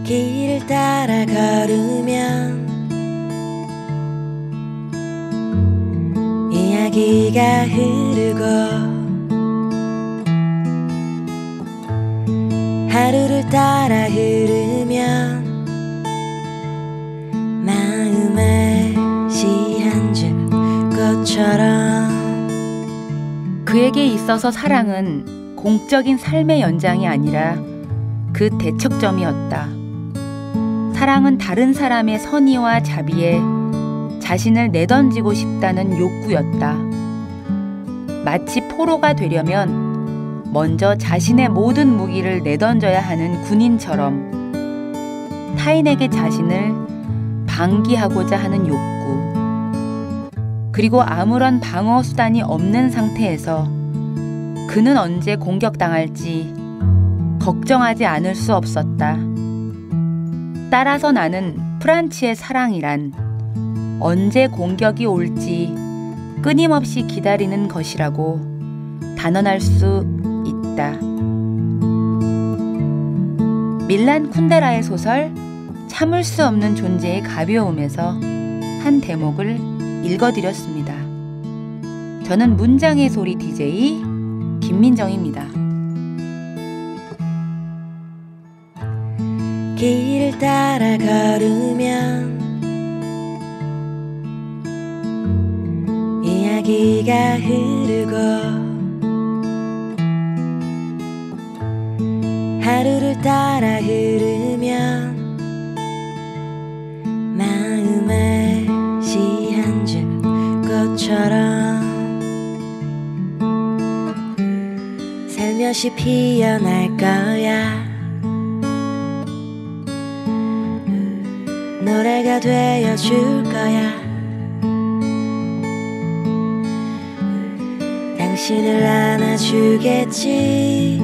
길을 따라 걸으면 이야기가 흐르고 하루를 따라 흐르면 마음에 시 한 줄 꽃처럼. 그에게 있어서 사랑은 공적인 삶의 연장이 아니라 그 대척점이었다. 사랑은 다른 사람의 선의와 자비에 자신을 내던지고 싶다는 욕구였다. 마치 포로가 되려면 먼저 자신의 모든 무기를 내던져야 하는 군인처럼 타인에게 자신을 방기하고자 하는 욕구. 그리고 아무런 방어 수단이 없는 상태에서 그는 언제 공격당할지 걱정하지 않을 수 없었다. 따라서 나는 프란치의 사랑이란 언제 공격이 올지 끊임없이 기다리는 것이라고 단언할 수 있다. 밀란 쿤데라의 소설 참을 수 없는 존재의 가벼움에서 한 대목을 읽어드렸습니다. 저는 문장의 소리 DJ 김민정입니다. 길을 따라 걸으면 이야기가 흐르고 하루를 따라 흐르면 마음에 시 한 줄 꽃처럼 살며시 피어날 거야. 노래가 되어줄 거야. 당신을 안아주겠지.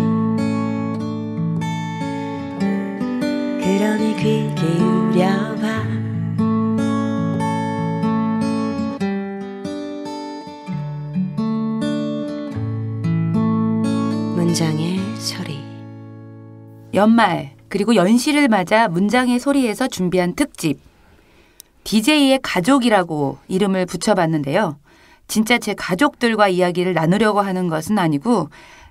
그러니 귀 기울여봐. 문장의 소리. 연말 그리고 연시를 맞아 문장의 소리에서 준비한 특집 DJ의 가족이라고 이름을 붙여봤는데요. 진짜 제 가족들과 이야기를 나누려고 하는 것은 아니고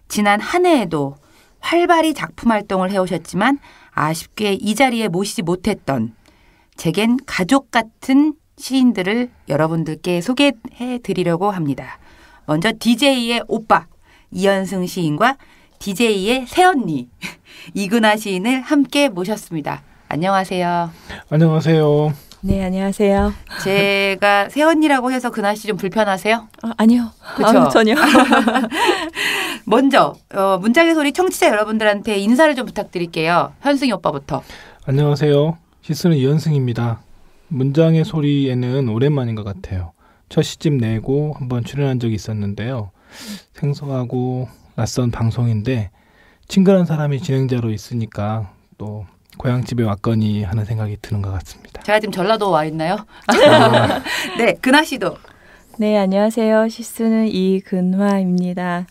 지난 한 해에도 활발히 작품 활동을 해오셨지만 아쉽게 이 자리에 모시지 못했던 제겐 가족 같은 시인들을 여러분들께 소개해드리려고 합니다. 먼저 DJ의 오빠 이현승 시인과 DJ의 새언니 이근아 시인을 함께 모셨습니다. 안녕하세요. 안녕하세요. 네, 안녕하세요. 제가 새언니라고 해서 근아 씨 좀 불편하세요? 아니요. 그렇죠? 전혀. 먼저 문장의 소리 청취자 여러분들한테 인사를 좀 부탁드릴게요. 현승이 오빠부터. 안녕하세요. 시스는 이현승입니다. 문장의 소리에는 오랜만인 것 같아요. 첫 시집 내고 한번 출연한 적이 있었는데요. 생소하고 낯선 방송인데 친근한 사람이 진행자로 있으니까 또 고향집에 왔거니 하는 생각이 드는 것 같습니다. 제가 지금 전라도 와 있나요? 네, 근아 씨도. 네, 안녕하세요. 시스는 이근화입니다.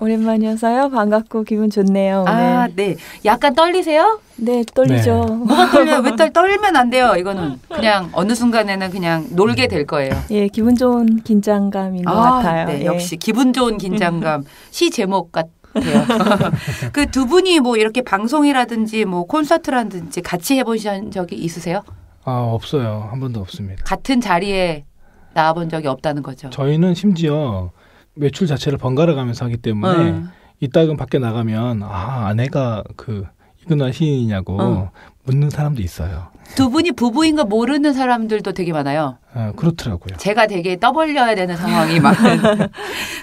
오랜만이어서요. 반갑고 기분 좋네요. 오늘. 네. 약간 떨리세요? 네, 떨리죠. 네. 뭐가 떨려요? 왜 떨면 안 돼요. 이거는 그냥 어느 순간에는 그냥 놀게 될 거예요. 예, 기분 좋은 긴장감인 것 같아요. 네, 예. 역시 기분 좋은 긴장감. 시 제목 같아요. 그 두 분이 뭐 이렇게 방송이라든지 뭐 콘서트라든지 같이 해보신 적이 있으세요? 없어요. 한 번도 없습니다. 같은 자리에 나와본 적이 없다는 거죠. 저희는 심지어 매출 자체를 번갈아 가면서 하기 때문에 이따금 밖에 나가면 아내가 그 이근아 시인이냐고 묻는 사람도 있어요. 두 분이 부부인 거 모르는 사람들도 되게 많아요. 그렇더라고요. 제가 되게 떠벌려야 되는 상황이 많은.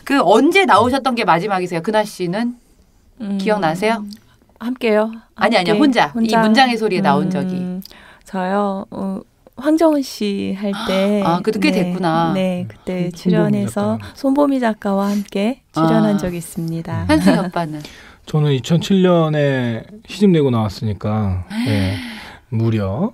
그 언제 나오셨던 게 마지막이세요? 근아 씨는 기억나세요? 함께요. 아니요. 혼자. 이 문장의 소리에 나온 적이. 저요. 황정은 씨 할 때. 그때 꽤 됐구나. 네, 그때 출연해서 손보미 작가와 함께 출연한 적이 있습니다. 현승이 오빠는? 저는 2007년에 시집 내고 나왔으니까 무려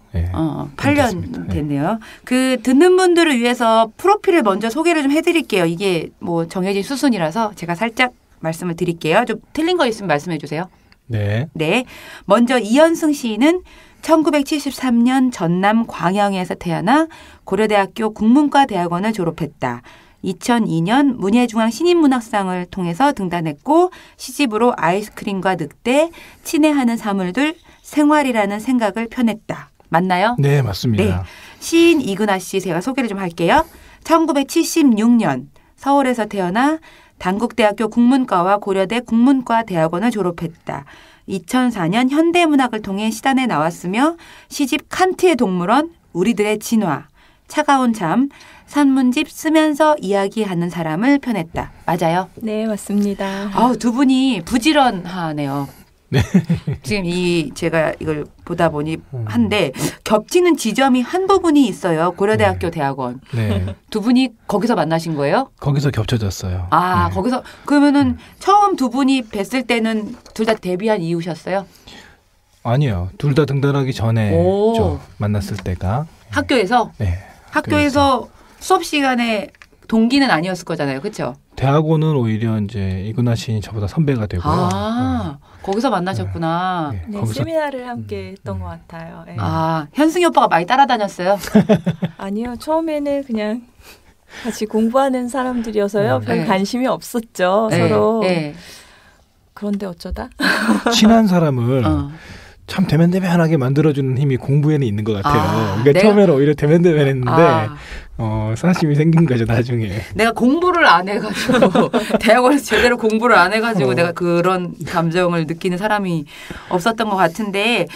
8년 됐네요. 그 듣는 분들을 위해서 프로필을 먼저 소개를 좀 해드릴게요. 이게 뭐 정해진 수순이라서 제가 살짝 말씀을 드릴게요. 좀 틀린 거 있으면 말씀해 주세요. 네. 네. 먼저 이현승 시인은 1973년 전남 광양에서 태어나 고려대학교 국문과대학원을 졸업했다. 2002년 문예중앙 신인문학상을 통해서 등단했고 시집으로 아이스크림과 늑대, 친애하는 사물들, 생활이라는 생각을 펴냈다. 맞나요? 네, 맞습니다. 네. 시인 이근아 씨 제가 소개를 좀 할게요. 1976년 서울에서 태어나 단국대학교 국문과와 고려대 국문과대학원을 졸업했다. 2004년 현대문학을 통해 시단에 나왔으며 시집 칸트의 동물원, 우리들의 진화, 차가운 잠, 산문집 쓰면서 이야기하는 사람을 펴냈다. 맞아요? 네, 맞습니다. 아우, 두 분이 부지런하네요. 네. 지금 제가 이걸 보다 보니 한데 겹치는 지점이 한 부분이 있어요. 고려대학교 대학원. 네. 두 분이 거기서 만나신 거예요? 거기서 겹쳐졌어요. 아, 네. 거기서 그러면은 처음 두 분이 뵀을 때는 둘 다 데뷔한 이후셨어요? 아니요. 둘 다 등단하기 전에 오. 좀 만났을 때가. 학교에서? 네. 학교에서 수업 시간에 동기는 아니었을 거잖아요. 그렇죠? 대학원은 오히려 이제 이근아 시인이 저보다 선배가 되고요. 아, 거기서 만나셨구나. 네. 네, 거기서 세미나를 함께 했던 것 같아요. 네. 아, 현승이 오빠가 많이 따라다녔어요? 아니요, 처음에는 그냥 같이 공부하는 사람들이어서요. 별 네. 관심이 없었죠, 네, 서로. 네. 그런데 어쩌다? 친한 사람을 어. 참 대면대면하게 만들어주는 힘이 공부에는 있는 것 같아요. 아, 그러니까 내가- 처음에는 오히려 대면대면했는데 아. 사심이 생긴 거죠 나중에. 내가 공부를 안 해가지고 대학원에서 제대로 공부를 안 해가지고 내가 그런 감정을 느끼는 사람이 없었던 것 같은데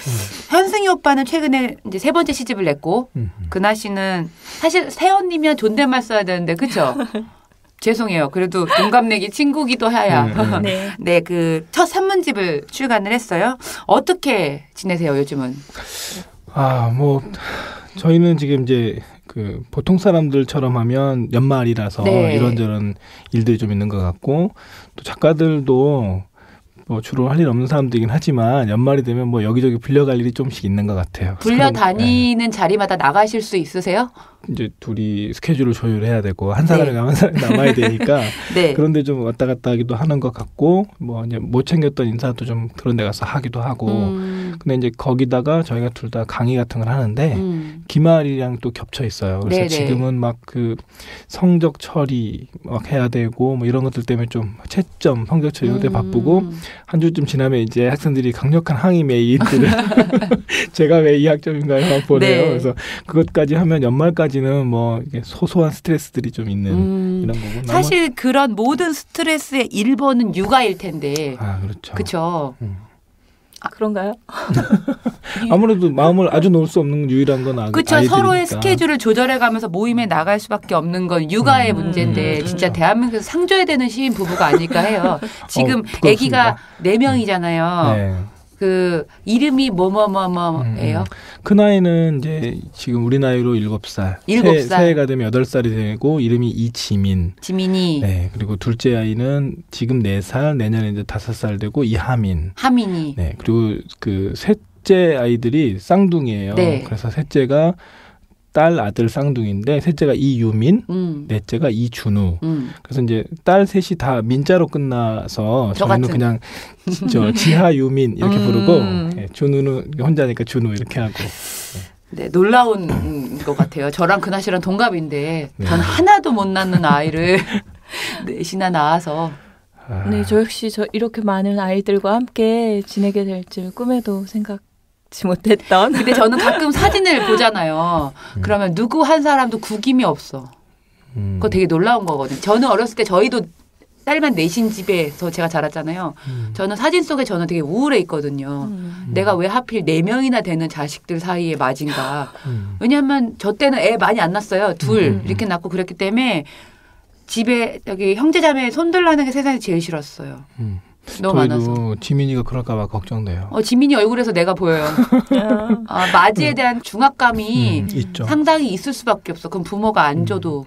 현승이 오빠는 최근에 이제 세 번째 시집을 냈고 근아 씨는 사실 세연님이랑 존댓말 써야 되는데 그렇죠? 죄송해요. 그래도 동갑내기 친구기도 해야. 네. 네, 그 첫 산문집을 출간을 했어요. 어떻게 지내세요 요즘은? 뭐 저희는 지금 이제 그 보통 사람들처럼 하면 연말이라서 네. 이런저런 일들이 좀 있는 것 같고 또 작가들도 뭐 주로 할 일 없는 사람들이긴 하지만 연말이 되면 뭐 여기저기 불려갈 일이 좀씩 있는 것 같아요. 불려 그럼, 다니는 자리마다 나가실 수 있으세요? 이제 둘이 스케줄을 조율해야 되고 한 사람이 네. 가면 한 사람이 남아야 되니까 네. 그런데 좀 왔다 갔다 하기도 하는 것 같고 뭐 이제 못 챙겼던 인사도 좀 그런 데 가서 하기도 하고 근데 이제 거기다가 저희가 둘 다 강의 같은 걸 하는데 기말이랑 또 겹쳐 있어요. 그래서 네네. 지금은 막 그 성적 처리 막 해야 되고 뭐 이런 것들 때문에 좀 채점 성적 처리 이런 데 바쁘고 한 주쯤 지나면 이제 학생들이 강력한 항의 메일들을 제가 왜 이 학점인가요? 막 보내요. 네. 그래서 그것까지 하면 연말까지는 뭐 이게 소소한 스트레스들이 좀 있는 이런 거고. 사실 그런 모든 스트레스의 1번은 육아일 텐데. 그렇죠. 그렇죠. 그런가요? 아무래도 마음을 아주 놓을 수 없는 유일한 건 그렇죠. 아이들이니까. 서로의 스케줄을 조절해가면서 모임에 나갈 수밖에 없는 건 육아의 문제인데 진짜 대한민국에서 상줘야 되는 시인 부부가 아닐까 해요. 지금 부끄럽습니다. 아기가 4명이잖아요. 네. 그 이름이 뭐예요? 큰 아이는 이제 지금 우리 나이로 7살. 7살. 새해가 되면 8살이 되고 이름이 이지민. 지민이, 네. 그리고 둘째 아이는 지금 4살, 내년에 이제 5살 되고 이하민. 하민이. 네. 그리고 그 셋째 아이들이 쌍둥이에요. 네. 그래서 셋째가 딸 아들 쌍둥이인데 셋째가 이유민, 넷째가 이준우. 그래서 이제 딸 셋이 다 민자로 끝나서 저 저희는 같은. 그냥 지하유민 이렇게 부르고 준우는 혼자니까 준우 이렇게 하고. 네, 놀라운 것 같아요. 저랑 근아 씨랑 동갑인데 네. 전 하나도 못 낳는 아이를 넷이나 낳아서 네, 저 역시 이렇게 많은 아이들과 함께 지내게 될 줄 꿈에도 생각지 못했던. 근데 저는 가끔 사진을 보잖아요. 그러면 누구 한 사람도 구김이 없어. 그거 되게 놀라운 거거든요. 저는 어렸을 때 저희도 딸만 넷인 집에서 제가 자랐잖아요. 저는 사진 속에 저는 되게 우울해 있거든요. 내가 왜 하필 4명이나 되는 자식들 사이에 맞은가. 왜냐하면 저 때는 애 많이 안 낳았어요. 둘 이렇게 낳고 그랬기 때문에 집에 여기 형제자매 손들라는 게 세상에 제일 싫었어요. 너무 많아서. 저희도 지민이가 그럴까봐 걱정돼요. 지민이 얼굴에서 내가 보여요. 맞이에 대한 중압감이 있죠. 상당히 있을 수밖에 없어. 그럼 부모가 안 줘도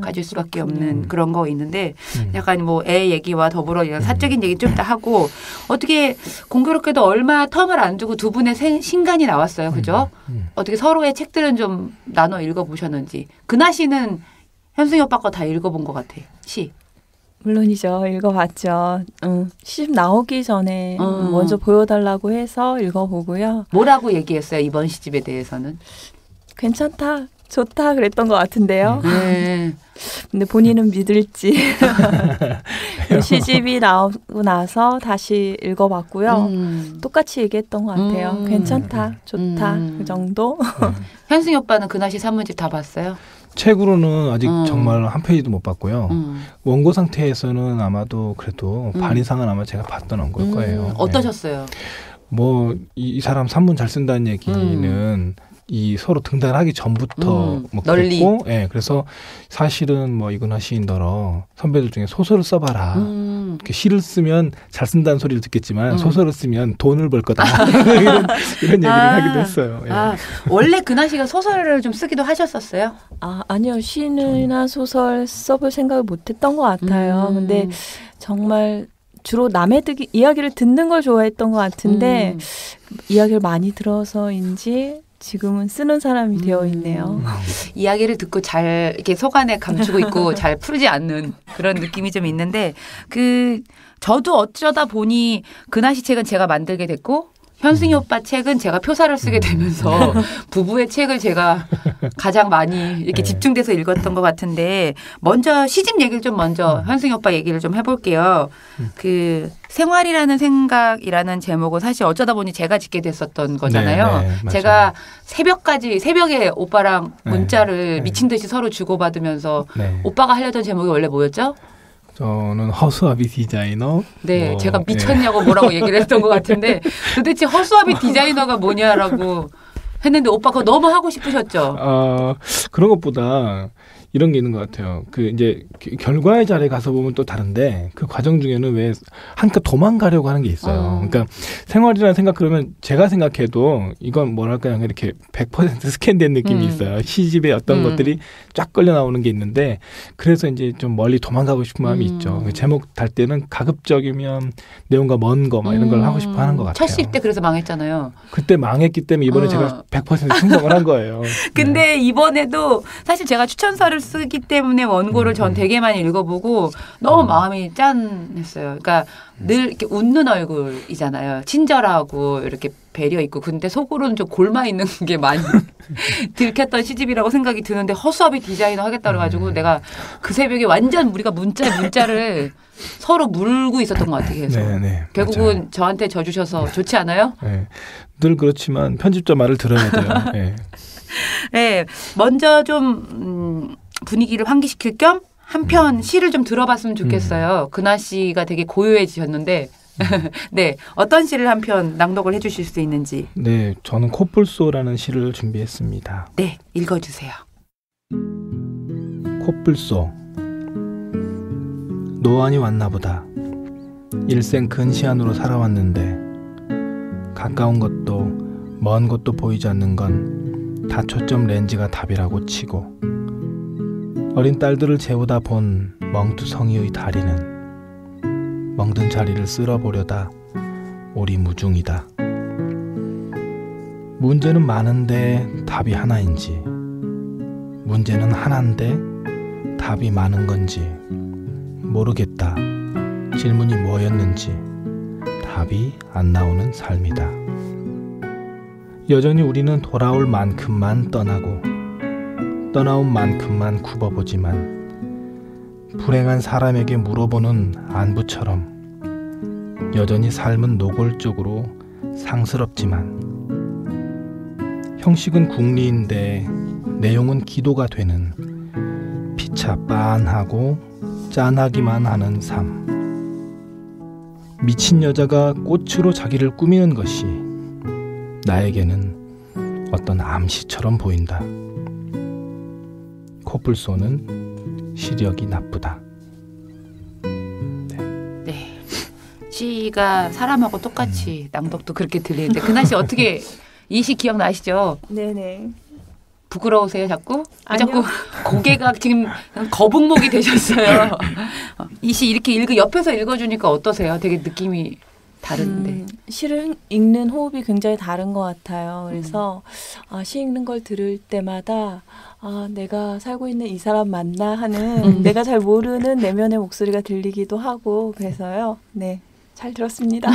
가질 수밖에 없는 그런 거 있는데 약간 뭐 애 얘기와 더불어 이런 사적인 얘기 좀 다 하고 어떻게 공교롭게도 얼마 텀을 안 두고 두 분의 신간이 나왔어요. 그죠? 어떻게 서로의 책들은 좀 나눠 읽어보셨는지. 근아 씨는 현승이 오빠 거 다 읽어본 것 같아요. 시. 물론이죠. 읽어봤죠. 시집 나오기 전에 먼저 보여달라고 해서 읽어보고요. 뭐라고 얘기했어요? 이번 시집에 대해서는? 괜찮다, 좋다 그랬던 것 같은데요. 네. 근데 본인은 믿을지. 시집이 나오고 나서 다시 읽어봤고요. 똑같이 얘기했던 것 같아요. 괜찮다, 좋다 그 정도. 현승이 오빠는 그날씨 산문집 다 봤어요? 책으로는 아직 정말 한 페이지도 못 봤고요. 원고 상태에서는 아마도 그래도 반 이상은 아마 제가 봤던 걸 거예요. 어떠셨어요? 뭐 이 사람 산문 잘 쓴다는 얘기는 이 서로 등단하기 전부터 뭐 널리. 그랬고, 예, 그래서 사실은 뭐 이근하 시인더러 선배들 중에 소설을 써봐라. 이렇게 시를 쓰면 잘 쓴다는 소리를 듣겠지만 소설을 쓰면 돈을 벌 거다. 이런 얘기를 하기도 했어요. 예. 원래 근하 씨가 소설을 좀 쓰기도 하셨었어요? 아니요. 시나 소설 써볼 생각을 못했던 것 같아요. 근데 정말 주로 남의 이야기를 듣는 걸 좋아했던 것 같은데 이야기를 많이 들어서인지 지금은 쓰는 사람이 되어 있네요. 이야기를 듣고 잘 이렇게 속 안에 감추고 있고 잘 풀지 않는 그런 느낌이 좀 있는데 저도 어쩌다 보니 근하 씨 책은 제가 만들게 됐고 현승이 오빠 책은 제가 표사를 쓰게 되면서 부부의 책을 제가 가장 많이 이렇게 집중돼서 읽었던 것 같은데 먼저 시집 얘기를 좀 먼저 현승이 오빠 얘기를 좀 해볼게요. 그 생활이라는 생각이라는 제목은 사실 어쩌다 보니 제가 짓게 됐었던 거잖아요. 네, 제가 새벽에 오빠랑 문자를 미친 듯이 서로 주고받으면서 오빠가 하려던 제목이 원래 뭐였죠? 저는 허수아비 디자이너. 네, 제가 미쳤냐고 뭐라고 얘기를 했던 것 같은데 도대체 허수아비 디자이너가 뭐냐라고 했는데 오빠 그거 너무 하고 싶으셨죠? 그런 것보다 이런 게 있는 것 같아요. 그 이제 결과의 자리에 가서 보면 또 다른데 그 과정 중에는 왜 한껏 도망가려고 하는 게 있어요. 그러니까 생활이라는 생각 그러면 제가 생각해도 이건 뭐랄까요, 이렇게 100% 스캔된 느낌이 있어요. 시집에 어떤 것들이 쫙 걸려 나오는 게 있는데 그래서 이제 좀 멀리 도망가고 싶은 마음이 있죠. 제목 달 때는 가급적이면 내용과 먼 거 막 이런 걸 하고 싶어 하는 것 같아요. 첫 시집 때 그래서 망했잖아요. 그때 망했기 때문에 이번에 제가 100% 충성을 한 거예요. 근데 이번에도 사실 제가 추천서를 쓰기 때문에 원고를 전 되게 많이 읽어보고 너무 마음이 짠했어요. 그러니까 늘 이렇게 웃는 얼굴이잖아요. 친절하고 이렇게 배려 있고 근데 속으로는 좀 골마 있는 게 많이 들켰던 시집이라고 생각이 드는데 허수아비 디자이너 하겠다 그래가지고 내가 그 새벽에 완전 우리가 문자를 서로 물고 있었던 것 같아요. 계속. 결국은 맞아요. 저한테 져주셔서 좋지 않아요? 네. 늘 그렇지만 편집자 말을 들어야 돼요. 네. 네, 먼저 좀 분위기를 환기시킬 겸 한편 시를 좀 들어봤으면 좋겠어요. 근하 씨가 되게 고요해지셨는데 네, 어떤 시를 한 편 낭독을 해주실 수 있는지. 네, 저는 콧불소라는 시를 준비했습니다. 네, 읽어주세요. 콧불소. 노안이 왔나 보다. 일생 근시안으로 살아왔는데 가까운 것도 먼 것도 보이지 않는 건 다 초점 렌즈가 답이라고 치고 어린 딸들을 재우다 본 멍투성이의 다리는 멍든 자리를 쓸어보려다 오리무중이다. 문제는 많은데 답이 하나인지 문제는 하나인데 답이 많은 건지 모르겠다. 질문이 뭐였는지 답이 안 나오는 삶이다. 여전히 우리는 돌아올 만큼만 떠나고 떠나온 만큼만 굽어보지만 불행한 사람에게 물어보는 안부처럼 여전히 삶은 노골적으로 상스럽지만 형식은 궁리인데 내용은 기도가 되는 피차 빤하고 짠하기만 하는 삶. 미친 여자가 꽃으로 자기를 꾸미는 것이 나에게는 어떤 암시처럼 보인다. 콧불소는 시력이 나쁘다. 네. 시가 사람하고 똑같이 낭독도 그렇게 들리는데 근하 씨 어떻게 이 시 기억나시죠? 네네. 부끄러우세요 자꾸? 아니요. 자꾸 고개가 지금 거북목이 되셨어요. 이 시 이렇게 옆에서 읽어주니까 어떠세요? 되게 느낌이 다른데. 시를 읽는 호흡이 굉장히 다른 것 같아요. 그래서 시 읽는 걸 들을 때마다 내가 살고 있는 이 사람 맞나 하는 내가 잘 모르는 내면의 목소리가 들리기도 하고 그래서요. 네, 잘 들었습니다.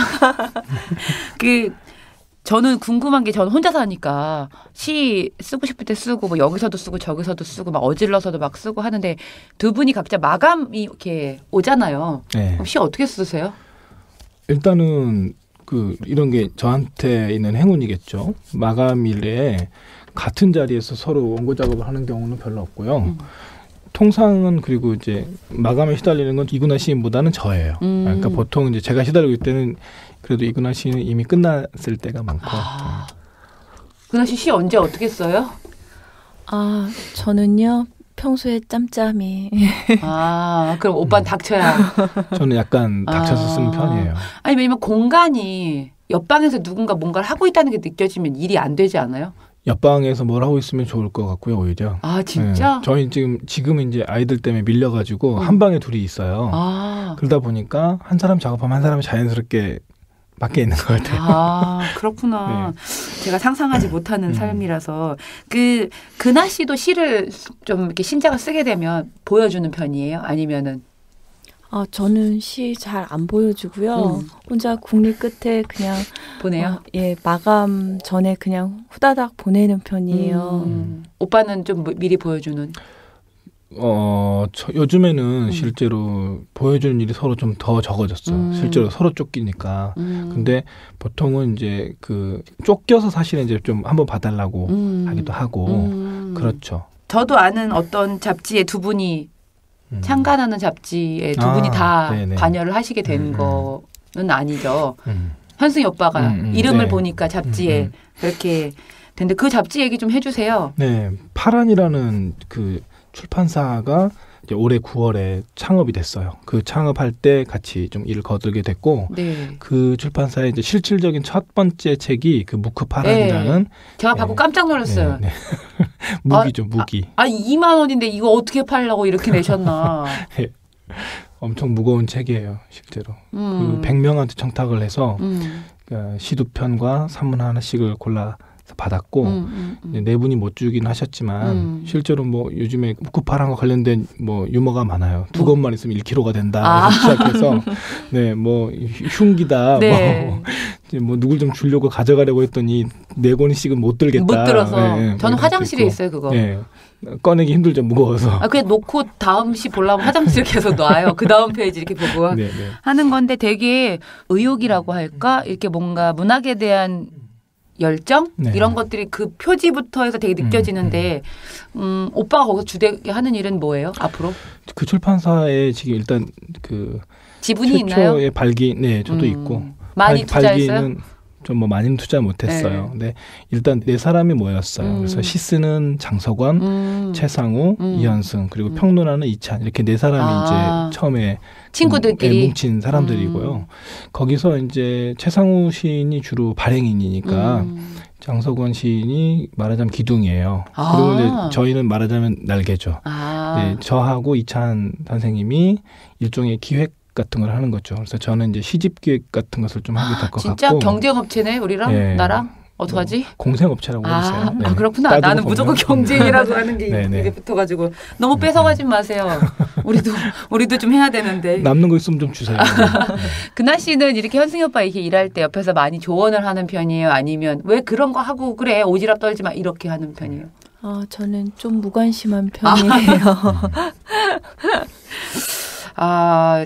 저는 궁금한 게 저는 혼자 사니까 시 쓰고 싶을 때 쓰고 뭐 여기서도 쓰고 저기서도 쓰고 막 어질러서도 막 쓰고 하는데 두 분이 각자 마감이 이렇게 오잖아요. 네. 그럼 시 어떻게 쓰세요? 일단은 이런 게 저한테 있는 행운이겠죠. 마감일에 같은 자리에서 서로 원고 작업을 하는 경우는 별로 없고요. 통상은 그리고 이제 마감에 시달리는 건 이구나 시인보다는 저예요. 그러니까 보통 이제 제가 시달리고 있을 때는 그래도 이구나 시인은 이미 끝났을 때가 많고. 구나 씨 언제 어떻게 써요? 저는요. 평소에 짬짬이. 그럼 오빠는 닥쳐야. 저는 약간 닥쳐서 쓰는 편이에요. 아니 왜냐면 공간이 옆방에서 누군가 뭔가를 하고 있다는 게 느껴지면 일이 안 되지 않아요? 옆방에서 뭘 하고 있으면 좋을 것 같고요, 오히려. 진짜? 네. 저희 지금은 이제 아이들 때문에 밀려가지고 한 방에 둘이 있어요. 그러다 보니까 한 사람 작업하면 한 사람이 자연스럽게 밖에 있는 것 같아요. 그렇구나. 네. 제가 상상하지 못하는 삶이라서 그나 씨도 시를 좀 이렇게 신작을 쓰게 되면 보여주는 편이에요? 아니면은? 저는 시 잘 안 보여주고요. 혼자 국립 끝에 그냥 보내요? 마감 전에 그냥 후다닥 보내는 편이에요. 오빠는 좀 미리 보여주는? 요즘에는 실제로 보여주는 일이 서로 좀 더 적어졌어요. 실제로 서로 쫓기니까. 근데 보통은 이제 쫓겨서 사실은 이제 좀 한번 봐달라고 하기도 하고 그렇죠. 저도 아는 어떤 잡지에 두 분이 창간하는 잡지에 두 분이 다 네네. 관여를 하시게 된 거는 아니죠. 현승이 오빠가 이름을 네. 보니까 잡지에 그렇게 됐는데 그 잡지 얘기 좀 해주세요. 네, 파란이라는 출판사가 이제 올해 9월에 창업이 됐어요. 그 창업할 때 같이 좀 일을 거들게 됐고, 네. 그 출판사의 이제 실질적인 첫 번째 책이 무크 파란이라는. 제가 받고 깜짝 놀랐어요. 네. 무기죠, 무기. 2만 원인데 이거 어떻게 팔려고 이렇게 내셨나? 엄청 무거운 책이에요, 실제로. 100명한테 청탁을 해서 그러니까 시 2편과 산문 하나씩을 골라 받았고 네 분이 못 주긴 하셨지만 실제로 요즘에 무크파랑과 관련된 유머가 많아요. 두 권만 있으면 1kg가 된다. 시작해서 흉기다. 네. 누굴 좀 주려고 가져가려고 했더니 4권씩은 못 들겠다. 못 들어서. 네, 저는 화장실에 있어요 그거. 네. 꺼내기 힘들죠, 무거워서. 그냥 놓고 다음 시 보려면 화장실 계속 놔요. 그 다음 페이지 이렇게 보고 하는 건데 되게 의욕이라고 할까? 이렇게 뭔가 문학에 대한 열정? 이런 것들이 그 표지부터 해서 되게 느껴지는데 오빠가 거기서 주되게 하는 일은 뭐예요? 앞으로? 그 출판사에 지금 일단 지분이 있나요? 최초의 발기, 저도 있고 많이 투자했어요? 발기는 좀 많이는 투자 못했어요. 근데 일단 4사람이 모였어요. 그래서 시 쓰는 장석원, 최상우, 이현승 그리고 평론하는 이찬 이렇게 4사람이 이제 처음에 친구들끼리 뭉친 사람들이고요. 거기서 이제 최상우 시인이 주로 발행인이니까 장석원 시인이 말하자면 기둥이에요. 그리고 이제 저희는 말하자면 날개죠. 네, 저하고 이찬 선생님이 일종의 기획 같은 걸 하는 거죠. 그래서 저는 이제 시집 기획 같은 것을 좀 하게 될 것 같고. 진짜 경쟁업체네 우리랑 나랑 어떡하지? 공생업체라고 해주세요. 그렇구나. 나는 무조건 경쟁이라고 하는 게 입에 붙어가지고 너무 뺏어가지 마세요. 우리도 좀 해야 되는데. 남는 거 있으면 좀 주세요. 그나 씨는 이렇게 현승이 오빠 이렇게 일할 때 옆에서 많이 조언을 하는 편이에요? 아니면 왜 그런 거 하고 그래 오지랖 떨지 마 이렇게 하는 편이에요? 저는 좀 무관심한 편이에요.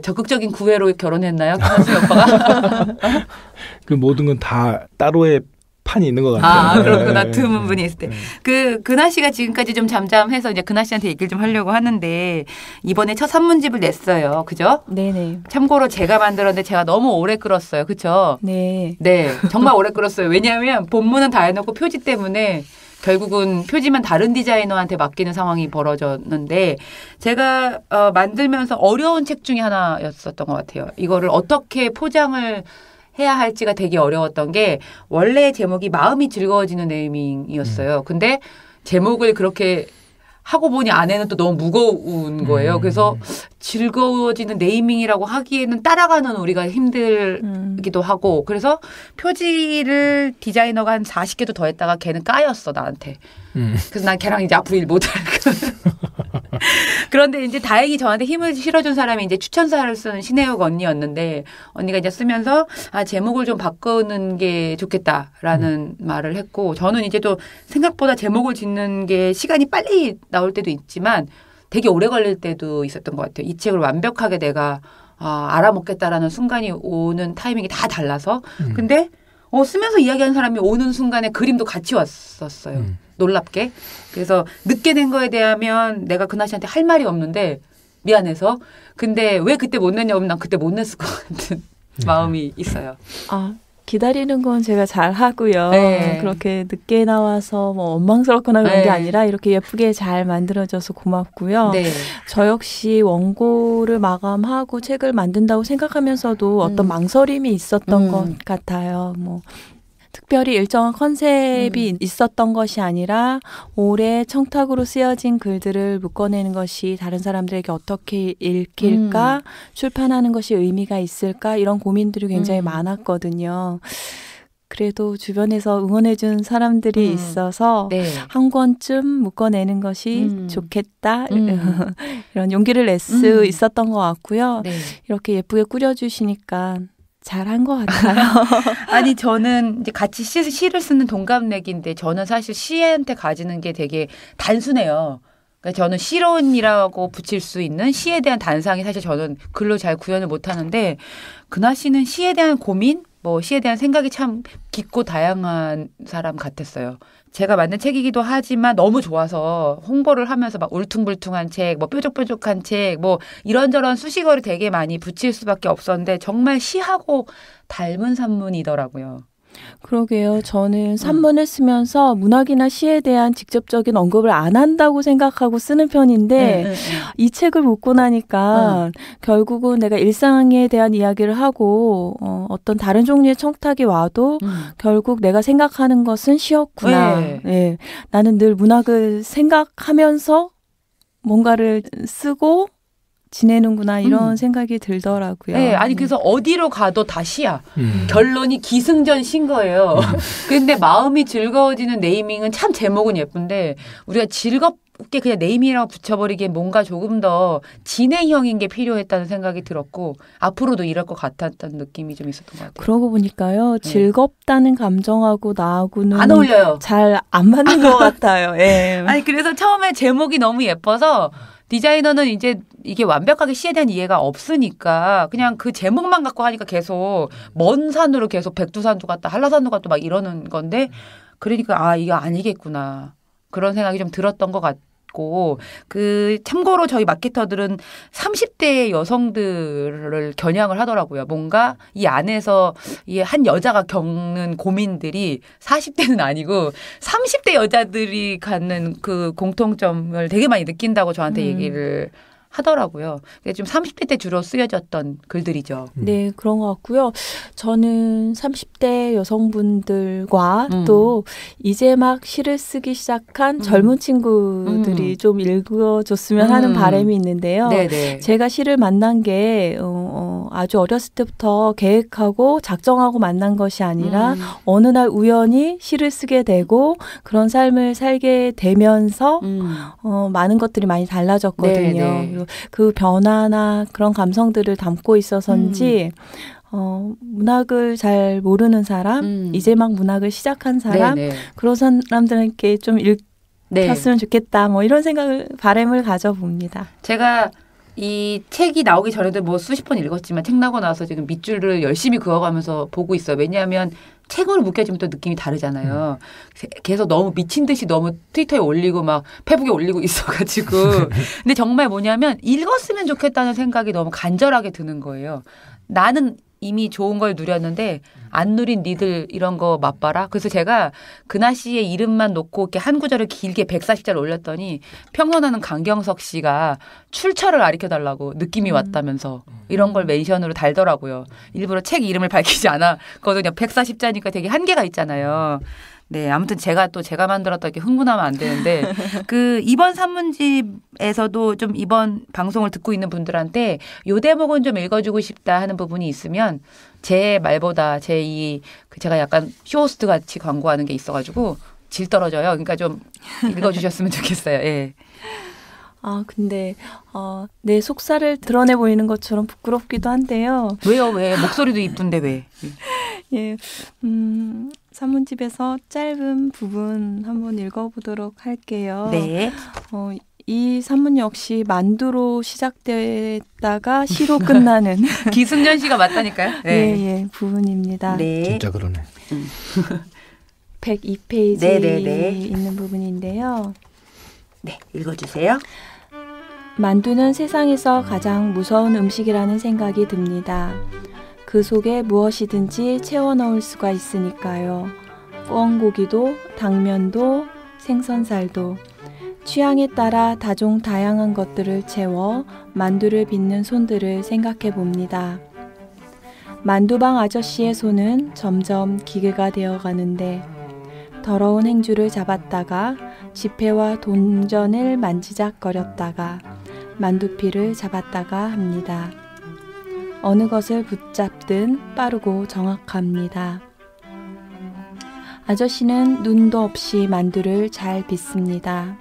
적극적인 구애로 결혼했나요? 현승이 오빠가? 그 모든 건 다 따로의 판이 있는 것 같아요. 그렇구나. 드문 분이 있을 때. 그나 씨가 지금까지 좀 잠잠해서 이제 그나 씨한테 얘기를 좀 하려고 하는데 이번에 첫 산문집을 냈어요. 그죠? 네네. 참고로 제가 만들었는데 제가 너무 오래 끌었어요. 그렇죠? 네. 네. 정말 오래 끌었어요. 왜냐하면 본문은 다 해놓고 표지 때문에 결국은 표지만 다른 디자이너한테 맡기는 상황이 벌어졌는데 제가 만들면서 어려운 책 중에 하나였었던 것 같아요. 이거를 어떻게 포장을 해야 할지가 되게 어려웠던 게 원래 제목이 마음이 즐거워지는 네이밍이었어요. 근데 제목을 그렇게 하고 보니 안에는 또 너무 무거운 거예요. 그래서 즐거워지는 네이밍이라고 하기에는 따라가는 우리가 힘들기도 하고 그래서 표지를 디자이너가 한 40개도 더 했다가 걔는 까였어 나한테. 그래서 난 걔랑 이제 앞으로 일 못할 그런데 이제 다행히 저한테 힘을 실어준 사람이 이제 추천사를 쓴 신혜욱 언니였는데 언니가 이제 쓰면서 제목을 좀 바꾸는 게 좋겠다라는 말을 했고 저는 이제 또 생각보다 제목을 짓는 게 시간이 빨리 나올 때도 있지만 되게 오래 걸릴 때도 있었던 것 같아요. 이 책을 완벽하게 내가 알아먹겠다라는 순간이 오는 타이밍이 다 달라서 근데 쓰면서 이야기하는 사람이 오는 순간에 그림도 같이 왔었어요. 놀랍게. 그래서 늦게 낸 거에 대하면 내가 그나 씨한테 할 말이 없는데 미안해서. 근데 왜 그때 못 냈냐면 난 그때 못 냈을 것 같은 마음이 있어요. 기다리는 건 제가 잘 하고요. 네. 그렇게 늦게 나와서 뭐 원망스럽거나 그런 게 아니라 이렇게 예쁘게 잘 만들어져서 고맙고요. 네. 저 역시 원고를 마감하고 책을 만든다고 생각하면서도 어떤 망설임이 있었던 것 같아요. 뭐 특별히 일정한 컨셉이 있었던 것이 아니라 올해 청탁으로 쓰여진 글들을 묶어내는 것이 다른 사람들에게 어떻게 읽힐까, 출판하는 것이 의미가 있을까 이런 고민들이 굉장히 많았거든요. 그래도 주변에서 응원해준 사람들이 있어서 네. 한 권쯤 묶어내는 것이 좋겠다 이런 용기를 낼 수 있었던 것 같고요. 네. 이렇게 예쁘게 꾸려주시니까 잘한 것 같아요. 아니 저는 이제 같이 시를 쓰는 동갑내기인데 저는 사실 시한테 가지는 게 되게 단순해요. 그러니까 저는 시론이라고 붙일 수 있는 시에 대한 단상이 사실 저는 글로 잘 구현을 못하는데 그나 씨는 시에 대한 고민, 뭐 시에 대한 생각이 참 깊고 다양한 사람 같았어요. 제가 만든 책이기도 하지만 너무 좋아서 홍보를 하면서 막 울퉁불퉁한 책, 뭐 뾰족뾰족한 책, 뭐 이런저런 수식어를 되게 많이 붙일 수밖에 없었는데 정말 시하고 닮은 산문이더라고요. 그러게요. 저는 산문을 쓰면서 문학이나 시에 대한 직접적인 언급을 안 한다고 생각하고 쓰는 편인데 이 책을 묶고 나니까 결국은 내가 일상에 대한 이야기를 하고 어떤 다른 종류의 청탁이 와도 결국 내가 생각하는 것은 시였구나. 네. 나는 늘 문학을 생각하면서 뭔가를 쓰고 지내는구나 이런 생각이 들더라고요. 네, 아니 그래서 어디로 가도 다 시야. 결론이 기승전신 거예요. 근데 마음이 즐거워지는 네이밍은 참 제목은 예쁜데 우리가 즐겁게 그냥 네이밍이라고 붙여버리기엔 뭔가 조금 더 진행형인 게 필요했다는 생각이 들었고 앞으로도 이럴 것 같았다는 느낌이 좀 있었던 것 같아요. 그러고 보니까요. 즐겁다는 감정하고 나하고는 안 어울려요. 잘 안 맞는 것 같아요. 예. 아니 그래서 처음에 제목이 너무 예뻐서 디자이너는 이제 이게 완벽하게 시에 대한 이해가 없으니까 그냥 그 제목만 갖고 하니까 계속 먼 산으로 계속 백두산도 갔다 한라산도 갔다 막 이러는 건데 그러니까 이거 아니겠구나 그런 생각이 좀 들었던 것 같고 그 참고로 저희 마케터들은 30대 여성들을 겨냥을 하더라고요. 뭔가 이 안에서 이 한 여자가 겪는 고민들이 40대는 아니고 30대 여자들이 갖는 그 공통점을 되게 많이 느낀다고 저한테 얘기를 하더라고요. 좀 30대 때 주로 쓰여졌던 글들이죠. 네, 그런 것 같고요. 저는 30대 여성분들과 또 이제 막 시를 쓰기 시작한 젊은 친구들이 좀 읽어줬으면 하는 바람이 있는데요. 네네. 제가 시를 만난 게 아주 어렸을 때부터 계획하고 작정하고 만난 것이 아니라 어느 날 우연히 시를 쓰게 되고 그런 삶을 살게 되면서 많은 것들이 많이 달라졌거든요. 네네. 그리고 그 변화나 그런 감성들을 담고 있어서인지 문학을 잘 모르는 사람, 이제 막 문학을 시작한 사람, 네네. 그런 사람들에게 좀 읽혔으면 좋겠다. 뭐 이런 바람을 가져봅니다. 제가 이 책이 나오기 전에도 뭐 수십 번 읽었지만 책 나고 나서 지금 밑줄을 열심히 그어가면서 보고 있어요. 왜냐하면 책으로 묶여지면 또 느낌이 다르잖아요. 계속 너무 미친 듯이 너무 트위터에 올리고 막 페북에 올리고 있어가지고. 근데 정말 뭐냐면 읽었으면 좋겠다는 생각이 너무 간절하게 드는 거예요. 나는 이미 좋은 걸 누렸는데 안 누린 니들 이런 거 맛봐라. 그래서 제가 그나 씨의 이름만 놓고 이렇게 한 구절을 길게 140자를 올렸더니 평론하는 강경석 씨가 출처를 가르쳐달라고 느낌이 왔다면서 이런 걸 멘션으로 달더라고요. 일부러 책 이름을 밝히지 않았거든요. 140자니까 되게 한계가 있잖아요. 네, 아무튼 제가 만들었다 이렇게 흥분하면 안 되는데 그 이번 산문집에서도 좀 이번 방송을 듣고 있는 분들한테 요 대목은 좀 읽어주고 싶다 하는 부분이 있으면 제 말보다 제가 약간 쇼호스트 같이 광고하는 게 있어가지고 질 떨어져요. 그러니까 좀 읽어주셨으면 좋겠어요. 예. 근데 내 속살을 드러내 보이는 것처럼 부끄럽기도 한데요. 왜요? 왜? 목소리도 이쁜데 왜? 예, 산문집에서 짧은 부분 한번 읽어보도록 할게요. 네. 이 산문 역시 만두로 시작됐다가 시로 끝나는 기승전 씨가 맞다니까요. 네. 예, 부분입니다. 네. 진짜 그러네. 102페이지에 네네네. 있는 부분인데요. 네, 읽어주세요. 만두는 세상에서 가장 무서운 음식이라는 생각이 듭니다. 그 속에 무엇이든지 채워 넣을 수가 있으니까요. 꿩고기도, 당면도, 생선살도 취향에 따라 다종 다양한 것들을 채워 만두를 빚는 손들을 생각해 봅니다. 만두방 아저씨의 손은 점점 기계가 되어 가는데 더러운 행주를 잡았다가 지폐와 동전을 만지작거렸다가 만두피를 잡았다가 합니다. 어느 것을 붙잡든 빠르고 정확합니다. 아저씨는 눈도 없이 만두를 잘 빚습니다.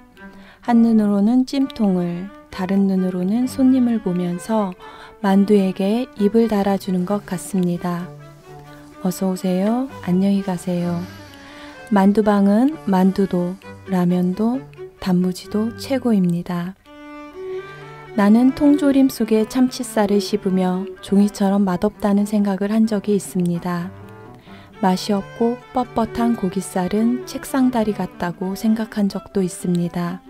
한 눈으로는 찜통을, 다른 눈으로는 손님을 보면서 만두에게 입을 달아주는 것 같습니다. 어서 오세요. 안녕히 가세요. 만두방은 만두도, 라면도, 단무지도 최고입니다. 나는 통조림 속에 참치살을 씹으며 종이처럼 맛없다는 생각을 한 적이 있습니다. 맛이 없고 뻣뻣한 고깃살은 책상다리 같다고 생각한 적도 있습니다.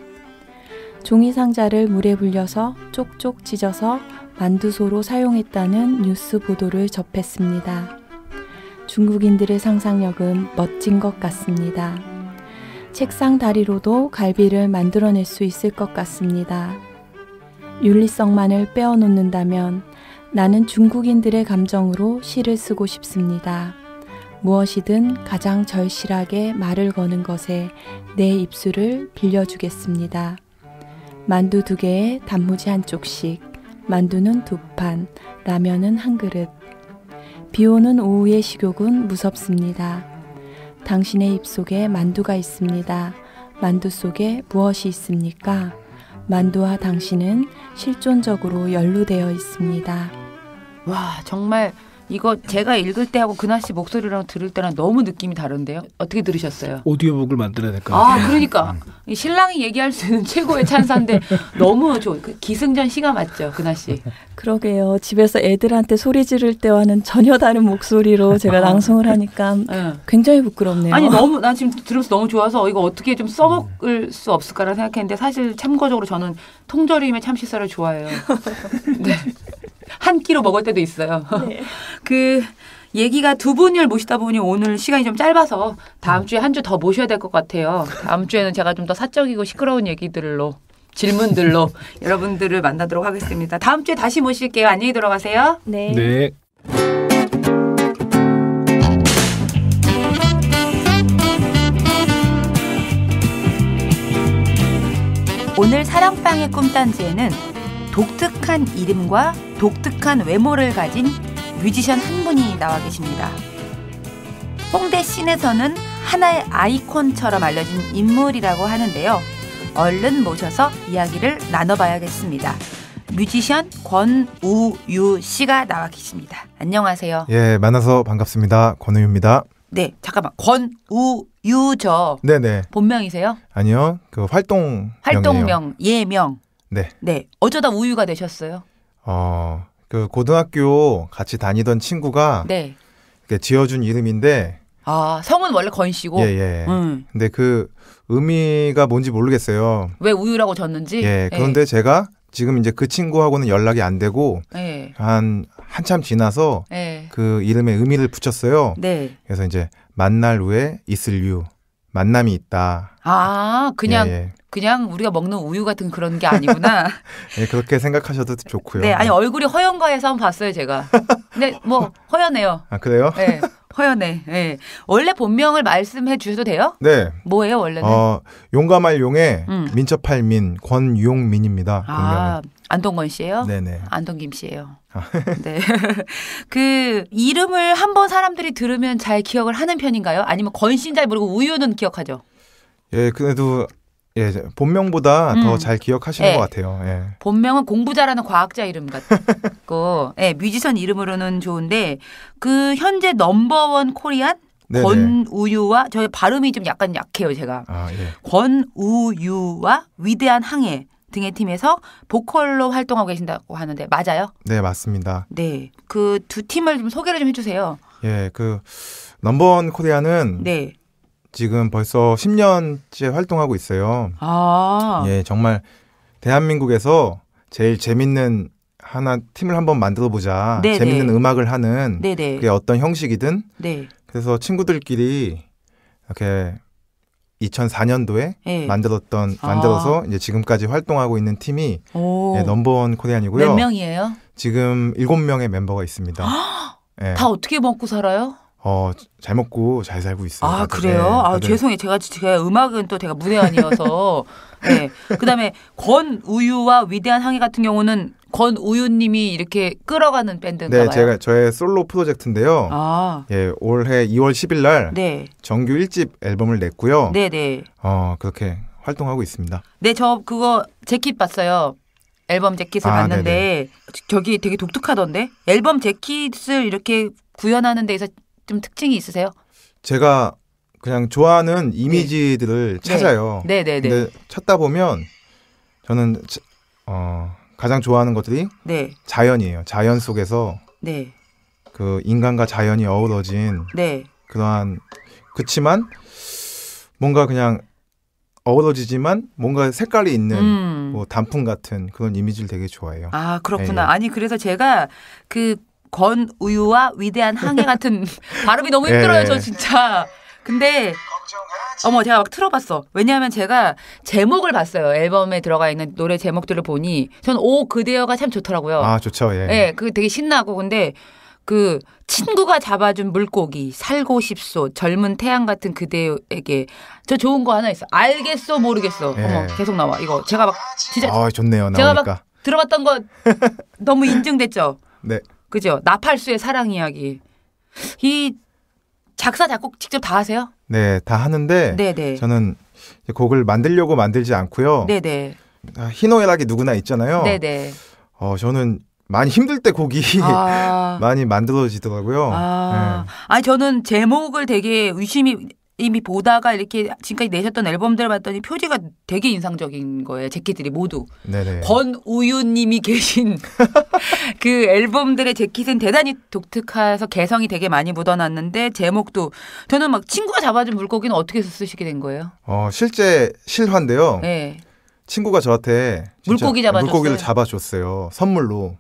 종이 상자를 물에 불려서 쪽쪽 찢어서 만두소로 사용했다는 뉴스 보도를 접했습니다. 중국인들의 상상력은 멋진 것 같습니다. 책상 다리로도 갈비를 만들어낼 수 있을 것 같습니다. 윤리성만을 빼어놓는다면 나는 중국인들의 감정으로 시를 쓰고 싶습니다. 무엇이든 가장 절실하게 말을 거는 것에 내 입술을 빌려주겠습니다. 만두 2개에 단무지 한 쪽씩, 만두는 2판, 라면은 한 그릇. 비오는 오후의 식욕은 무섭습니다. 당신의 입속에 만두가 있습니다. 만두 속에 무엇이 있습니까? 만두와 당신은 실존적으로 연루되어 있습니다. 와, 정말 이거 제가 읽을 때하고 그나 씨 목소리랑 들을 때랑 너무 느낌이 다른데요. 어떻게 들으셨어요? 오디오북을 만들어야 될 것 같아요. 그러니까 이 신랑이 얘기할 수 있는 최고의 찬사인데 너무 좋은 기승전 씨가 맞죠, 그나 씨. 그러게요. 집에서 애들한테 소리 지를 때와는 전혀 다른 목소리로 제가 낭송을 하니까 굉장히 부끄럽네요. 아니 나 지금 들으면서 너무 좋아서 이거 어떻게 좀 써먹을 수 없을까라는 생각했는데 사실 참고적으로 저는 통조림에 참치살을 좋아해요. 네. 한 끼로 먹을 때도 있어요. 네. 그 얘기가 2분을 모시다 보니 오늘 시간이 좀 짧아서 다음 주에 한 주 더 모셔야 될 것 같아요. 다음 주에는 제가 좀 더 사적이고 시끄러운 얘기들로 질문들로 여러분들을 만나도록 하겠습니다. 다음 주에 다시 모실게요. 안녕히 들어가세요. 네. 네. 오늘 사랑방의 꿈단지에는 독특한 이름과 독특한 외모를 가진 뮤지션 한 분이 나와 계십니다. 홍대 씬에서는 하나의 아이콘처럼 알려진 인물이라고 하는데요. 얼른 모셔서 이야기를 나눠봐야겠습니다. 뮤지션 권우유 씨가 나와 계십니다. 안녕하세요. 예, 만나서 반갑습니다. 권우유입니다. 네, 잠깐만. 권우유죠. 네네. 본명이세요? 아니요, 그 활동명, 예명. 네. 네, 어쩌다 우유가 되셨어요? 그 고등학교 같이 다니던 친구가 네. 지어준 이름인데. 아, 성은 원래 권 씨고. 예. 근데 그 의미가 뭔지 모르겠어요. 왜 우유라고 졌는지. 예. 그런데 제가 지금 이제 그 친구하고는 연락이 안 되고 네. 한참 지나서 네. 그 이름에 의미를 붙였어요. 네. 그래서 이제 만날 후에 있을 유 만남이 있다. 아, 그냥 예. 그냥 우리가 먹는 우유 같은 그런 게 아니구나. 예, 그렇게 생각하셔도 좋고요. 네, 아니 얼굴이 허연가 해서 한번 봤어요, 제가. 근데 뭐 허연해요. 아 그래요? 네. 허연해. 네. 원래 본명을 말씀해 주셔도 돼요? 네. 뭐예요, 원래는? 용감할 용의 민첩할 민 권유용민입니다. 아, 안동건 씨예요? 네네. 안동김 씨예요. 네. 그 이름을 한번 사람들이 들으면 잘 기억을 하는 편인가요? 아니면 권 씨는 잘 모르고 우유는 기억하죠? 예, 그래도 예, 본명보다 더 잘 기억하시는 예. 것 같아요. 예. 본명은 공부 잘하는 과학자 이름 같고, 예, 뮤지션 이름으로는 좋은데 그 현재 넘버원 코리안 네네. 권우유와 저희 발음이 좀 약간 약해요, 제가. 아, 예. 권우유와 위대한 항해 등의 팀에서 보컬로 활동하고 계신다고 하는데 맞아요? 네, 맞습니다. 네. 그 두 팀을 좀 소개를 좀 해주세요. 예, 그 넘버원 코리아는 네. 지금 벌써 10년째 활동하고 있어요. 아. 예, 정말 대한민국에서 제일 재밌는 팀을 한번 만들어 보자. 네네. 재밌는 음악을 하는 네네. 그게 어떤 형식이든. 네. 그래서 친구들끼리 이렇게 2004년도에 네. 만들어서 이제 지금까지 활동하고 있는 팀이 오. 예, 넘버원 코리안이고요. 몇 명이에요? 지금 7명의 멤버가 있습니다. 예. 다 어떻게 먹고 살아요? 잘 먹고 잘 살고 있어요. 아, 다들. 그래요? 네, 아, 다들. 죄송해요. 제가 음악은 또 제가 문외한이어서. 네. 그 다음에 권우유와 위대한 항해 같은 경우는 권우유님이 이렇게 끌어가는 밴드인가 네, 봐요. 저의 솔로 프로젝트인데요. 아, 예, 올해 2월 10일 날 네. 정규 1집 앨범을 냈고요. 네네. 그렇게 활동하고 있습니다. 네, 저 그거 재킷 봤어요. 앨범 재킷을 아, 봤는데 저기 되게 독특하던데? 앨범 재킷을 이렇게 구현하는 데에서 좀 특징이 있으세요? 제가 그냥 좋아하는 이미지들을 찾아요. 네네네. 근데 찾다 보면 저는 가장 좋아하는 것들이 네. 자연이에요. 자연 속에서 네. 그 인간과 자연이 어우러진 네. 그치만 뭔가 그냥 어우러지지만 뭔가 색깔이 있는 뭐 단풍 같은 그런 이미지를 되게 좋아해요. 아, 그렇구나. 예, 예. 아니, 그래서 제가 그 권우유와 위대한 항해 같은 발음이 너무 힘들어요, 예. 저 진짜. 근데 어머, 제가 막 틀어봤어. 왜냐하면 제가 제목을 봤어요. 앨범에 들어가 있는 노래 제목들을 보니 저는 오 그대여가 참 좋더라고요. 아, 좋죠. 예. 예, 그 되게 신나고 근데 그 친구가 잡아준 물고기 살고 싶소 젊은 태양 같은 그대에게 저 좋은 거 하나 있어. 알겠어 모르겠어. 예. 어머, 계속 나와. 이거 제가 막 진짜 좋네요. 제가 나오니까. 막 들어봤던 거 너무 인증됐죠. 네. 그죠? 나팔수의 사랑 이야기. 이 작사 작곡 직접 다 하세요? 네, 다 하는데 네네. 저는 곡을 만들려고 만들지 않고요. 네네. 희노애락이 누구나 있잖아요. 네네. 저는 많이 힘들 때 곡이 아. 많이 만들어지더라고요. 아, 네. 아니 저는 제목을 되게 유심히 이미 보다가 이렇게 지금까지 내셨던 앨범들을 봤더니 표지가 되게 인상적인 거예요. 재킷들이 모두. 네네. 권우유님이 계신 그 앨범들의 재킷은 대단히 독특해서 개성이 되게 많이 묻어났는데 제목도 저는 막 친구가 잡아준 물고기는 어떻게 쓰시게 된 거예요? 실제 실화인데요. 네. 친구가 저한테 진짜 물고기 잡아줬어요? 물고기를 잡아줬어요. 선물로.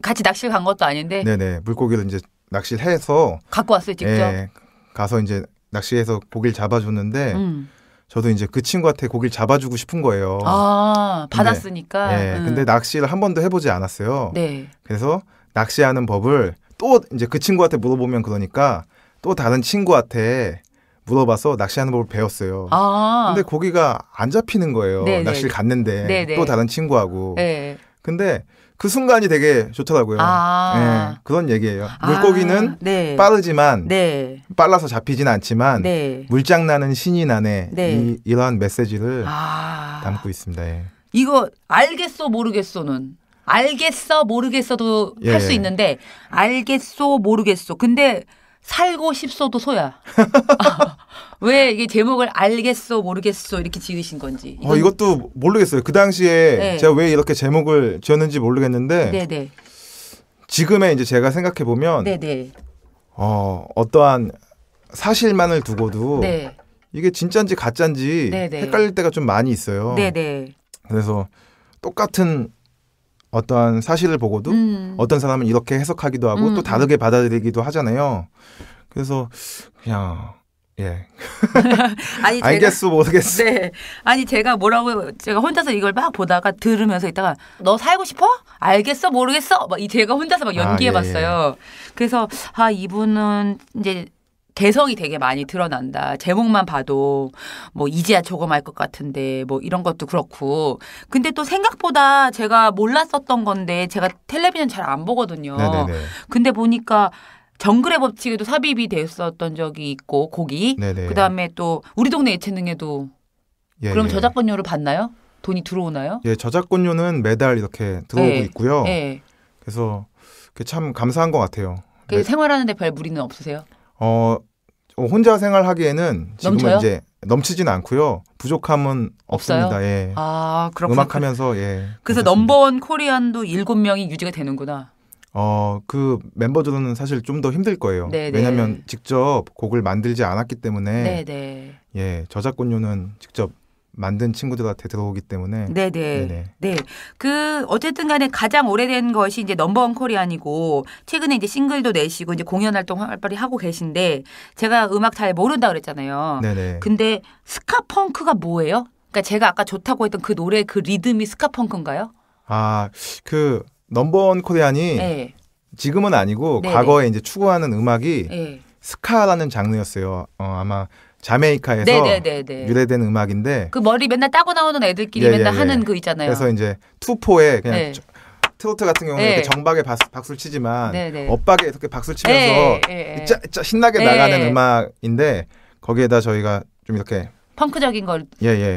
같이 낚시를 간 것도 아닌데 네네. 물고기를 이제 낚시를 해서 갖고 왔어요 직접. 예, 가서 이제 낚시해서 고기를 잡아줬는데 저도 이제 그 친구한테 고기를 잡아주고 싶은 거예요. 아, 받았으니까. 네, 근데 낚시를 한 번도 해보지 않았어요. 네. 그래서 낚시하는 법을 또 이제 그 친구한테 물어보면 그러니까 또 다른 친구한테 물어봐서 낚시하는 법을 배웠어요. 아. 근데 고기가 안 잡히는 거예요. 네네. 낚시를 갔는데 네네. 또 다른 친구하고. 네. 근데 그 순간이 되게 좋더라고요. 아. 네, 그런 얘기예요. 물고기는 네. 빠르지만 네. 빨라서 잡히진 않지만 네. 물장난은 신이 나네. 네. 이러한 메시지를 아. 담고 있습니다. 예. 이거 알겠어 모르겠어는 알겠어 모르겠어도 예, 할 수 예. 있는데 알겠어 모르겠어. 근데 살고 싶어도 소야. 왜 이게 제목을 알겠어 모르겠어 이렇게 지으신 건지. 이것도 모르겠어요. 그 당시에 네. 제가 왜 이렇게 제목을 지었는지 모르겠는데 네네. 지금의 이제 제가 생각해 보면 네네. 어떠한 사실만을 두고도 네. 이게 진짜인지 가짜인지 네네. 헷갈릴 때가 좀 많이 있어요. 네네. 그래서 똑같은 어떠한 사실을 보고도 어떤 사람은 이렇게 해석하기도 하고 또 다르게 받아들이기도 하잖아요. 그래서 그냥 예. 아니 알겠어 모르겠어. 네. 아니 제가 혼자서 이걸 막 보다가 들으면서 있다가 너 살고 싶어? 알겠어 모르겠어. 막 제가 혼자서 막 연기해봤어요. 그래서 이분은 이제 개성이 되게 많이 드러난다. 제목만 봐도 뭐 이제야 조금 알 것 같은데 뭐 이런 것도 그렇고. 근데 또 생각보다 제가 몰랐었던 건데 제가 텔레비전 잘 안 보거든요. 네네네. 근데 보니까 정글의 법칙에도 삽입이 됐었던 적이 있고 곡이. 네네. 그다음에 또 우리 동네 예체능에도 예, 그럼 예. 저작권료를 받나요? 돈이 들어오나요? 예, 저작권료는 매달 이렇게 들어오고 네. 있고요. 네. 그래서 그게 참 감사한 것 같아요. 그 생활하는데 별 무리는 없으세요? 혼자 생활하기에는 지금은 넘쳐요? 이제 넘치진 않고요. 부족함은 없어요? 없습니다. 예. 아 그렇군요. 음악하면서 예. 그래서 괜찮습니다. 넘버원 코리안도 7명이 유지가 되는구나. 그 멤버들은 사실 좀 더 힘들 거예요. 네네. 왜냐하면 직접 곡을 만들지 않았기 때문에 네네. 예, 저작권료는 직접 만든 친구들한테 들어오기 때문에 네네. 네네. 네. 어쨌든 간에 가장 오래된 것이 이제 넘버원 코리안이고, 최근에 이제 싱글도 내시고, 이제 공연 활동 활발히 하고 계신데, 제가 음악 잘 모른다 그랬잖아요. 네네. 근데 스카펑크가 뭐예요? 그러니까 제가 아까 좋다고 했던 그 노래 그 리듬이 스카펑크인가요? 그 넘버원 코리안이 네. 지금은 아니고 네네. 과거에 이제 추구하는 음악이 네. 스카라는 장르였어요. 아마 자메이카에서 네네네네. 유래된 음악인데 그 머리 맨날 따고 나오는 애들끼리 맨날 하는 그 있잖아요. 그래서 이제 투포에 그냥 네. 트로트 같은 경우는 네. 이렇게 정박에 박수를 치지만 네네. 엇박에 이렇게 박수를 치면서 신나게 네. 나가는 음악인데 거기에다 저희가 좀 이렇게 펑크적인 걸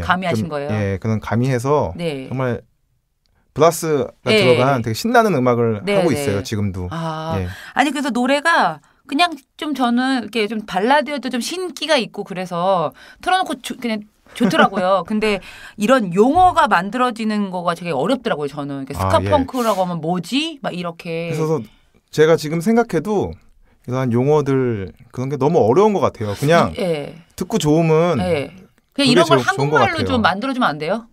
가미하신 좀, 거예요? 예, 그런 가미해서 네. 정말 블라스가 네. 들어간 되게 신나는 음악을 네, 하고 네. 있어요. 지금도. 예. 아니 그래서 노래가 그냥 좀 저는 이렇게 좀 발라드여도 좀 신기가 있고 그래서 틀어놓고 그냥 좋더라고요. 근데 이런 용어가 만들어지는 거가 되게 어렵더라고요. 저는 스카펑크라고 하면 뭐지? 막 이렇게. 그래서 제가 지금 생각해도 이러한 용어들 그런 게 너무 어려운 것 같아요. 그냥 예. 듣고 좋으면 그냥 이런 걸 제일 좋은 것 한국말로 같아요. 좀 만들어주면 안 돼요?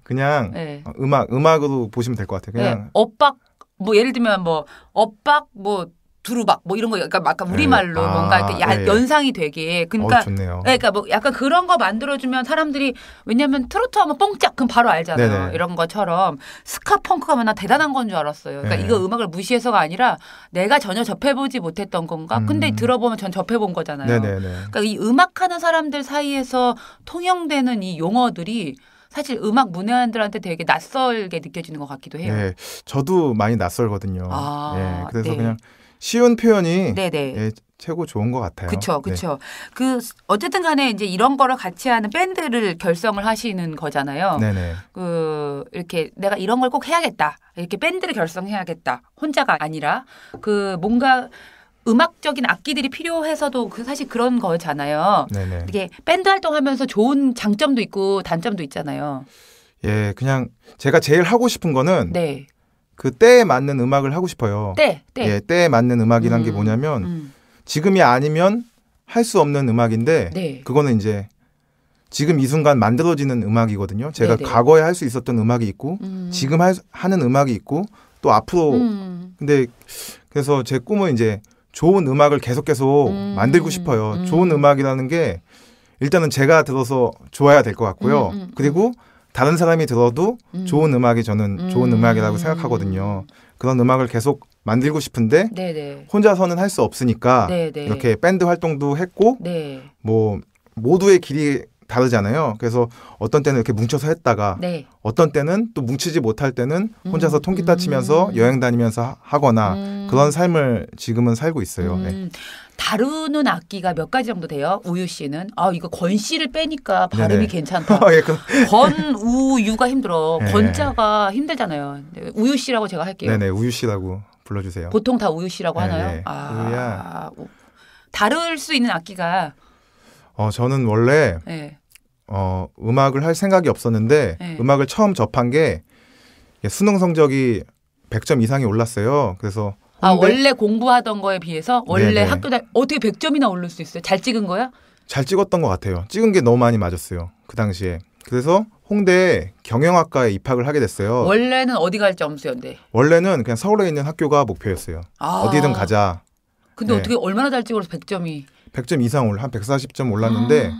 그냥 네. 음악으로 보시면 될 것 같아요. 그냥 엇박 뭐 예를 들면 뭐 엇박 뭐 두루박 뭐 이런 거 그러니까 우리말로 뭔가 이렇게 연상이 되게 그러니까 좋네요. 그러니까 뭐 약간 그런 거 만들어주면 사람들이 왜냐하면 트로트 하면 뽕짝 그럼 바로 알잖아요. 네네. 이런 것처럼 스카펑크가 나 대단한 건 줄 알았어요. 그러니까 이거 음악을 무시해서가 아니라 내가 전혀 접해보지 못했던 건가? 근데 들어보면 전 접해본 거잖아요. 네네네. 그러니까 이 음악하는 사람들 사이에서 통용되는 이 용어들이 사실 음악 문외한들한테 되게 낯설게 느껴지는 것 같기도 해요. 네, 저도 많이 낯설거든요. 그래서 네. 그냥 쉬운 표현이 네네. 최고 좋은 것 같아요. 그렇죠. 어쨌든 간에 이제 이런 거를 같이 하는 밴드를 결성을 하시는 거잖아요. 네네. 이렇게 내가 이런 걸 꼭 해야겠다. 이렇게 밴드를 결성해야겠다. 혼자가 아니라 뭔가 음악적인 악기들이 필요해서도 사실 그런 거잖아요. 네네. 이게 밴드 활동하면서 좋은 장점도 있고 단점도 있잖아요. 예, 그냥 제가 제일 하고 싶은 거는 네. 그 때에 맞는 음악을 하고 싶어요. 예, 때에 맞는 음악이란 게 뭐냐면 지금이 아니면 할 수 없는 음악인데 그거는 이제 지금 이 순간 만들어지는 음악이거든요. 제가 과거에 할 수 있었던 음악이 있고 지금 하는 음악이 있고 또 앞으로 근데 그래서 제 꿈은 이제 좋은 음악을 계속 만들고 싶어요. 좋은 음악이라는 게 일단은 제가 들어서 좋아야 될 것 같고요. 그리고 다른 사람이 들어도 좋은 음악이 저는 좋은 음악이라고 생각하거든요. 그런 음악을 계속 만들고 싶은데 혼자서는 할 수 없으니까 이렇게 밴드 활동도 했고 뭐 모두의 길이 다르잖아요. 그래서 어떤 때는 이렇게 뭉쳐서 했다가 어떤 때는 또 뭉치지 못할 때는 혼자서 통기타 치면서 여행 다니면서 하거나 그런 삶을 지금은 살고 있어요. 다루는 악기가 몇 가지 정도 돼요? 우유 씨는? 이거 권 씨를 빼니까 발음이 괜찮다. 권, 우, 유가 힘들어. 권자가 힘들잖아요. 우유 씨라고 제가 할게요. 네네, 우유 씨라고 불러주세요. 보통 다 우유 씨라고 하나요? 우유야. 다룰 수 있는 악기가 저는 원래 음악을 할 생각이 없었는데 음악을 처음 접한 게 수능 성적이 100점 이상이 올랐어요. 그래서 원래 공부하던 거에 비해서 원래 학교 어떻게 100점이나 오를 수 있어요? 잘 찍은 거야? 잘 찍었던 것 같아요. 찍은 게 너무 많이 맞았어요. 그 당시에. 그래서 홍대 경영학과에 입학을 하게 됐어요. 원래는 어디 갈지 엄수였는데. 원래는 그냥 서울에 있는 학교가 목표였어요. 어디든 가자. 근데 어떻게 얼마나 잘 찍어서 100점이? 100점 이상 한 140점 올랐는데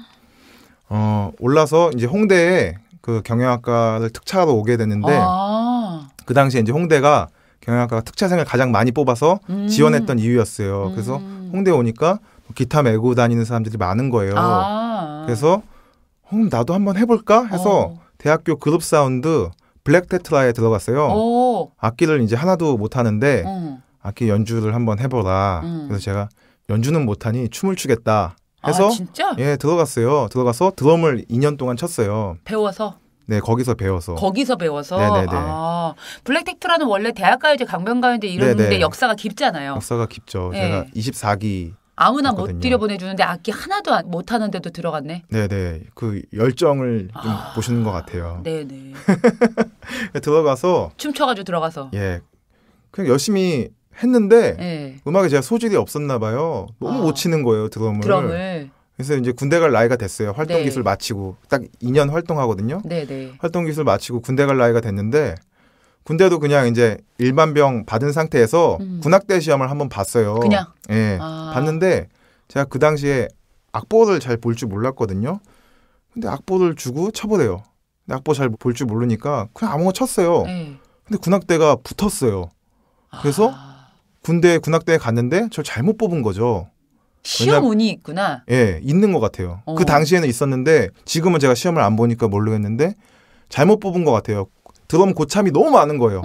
올라서 이제 홍대에 그 경영학과를 특차로 오게 됐는데 그 당시에 이제 홍대가 경영학과가 특차생을 가장 많이 뽑아서 지원했던 이유였어요. 그래서 홍대에 오니까 기타 메고 다니는 사람들이 많은 거예요. 그래서 나도 한번 해볼까 해서 대학교 그룹 사운드 블랙 테트라에 들어갔어요. 악기를 이제 하나도 못하는데 악기 연주를 한번 해보라. 그래서 제가 연주는 못하니 춤을 추겠다 해서 진짜? 예, 들어갔어요. 들어가서 드럼을 2년 동안 쳤어요. 배워서? 네, 거기서 배워서. 네네네. 블랙 테트라는 원래 대학가요제, 강변가요제 이런데 역사가 깊잖아요. 역사가 깊죠. 네. 제가 24기 아무나 했거든요. 못 들여보내주는데 악기 하나도 못하는데도 들어갔네. 네네. 그 열정을 좀 보시는 것 같아요. 네네. 들어가서 춤춰가지고 들어가서. 예, 그냥 열심히 했는데 음악에 제가 소질이 없었나 봐요. 너무 못 치는 거예요, 드럼을. 그래서 이제 군대 갈 나이가 됐어요. 활동 기술 마치고 딱 2년 활동하거든요. 네네. 활동 기술 마치고 군대 갈 나이가 됐는데 군대도 그냥 이제 일반병 받은 상태에서 군악대 시험을 한번 봤어요. 그냥? 예. 봤는데 제가 그 당시에 악보를 잘 볼 줄 몰랐거든요. 근데 악보를 주고 쳐보래요. 근데 악보 잘 볼 줄 모르니까 그냥 아무거나 쳤어요. 근데 군악대가 붙었어요. 그래서 군악대에 갔는데 저 잘못 뽑은 거죠. 시험 운이 있구나. 예, 있는 것 같아요. 그 당시에는 있었는데 지금은 제가 시험을 안 보니까 모르겠는데 잘못 뽑은 것 같아요. 드럼 고참이 너무 많은 거예요.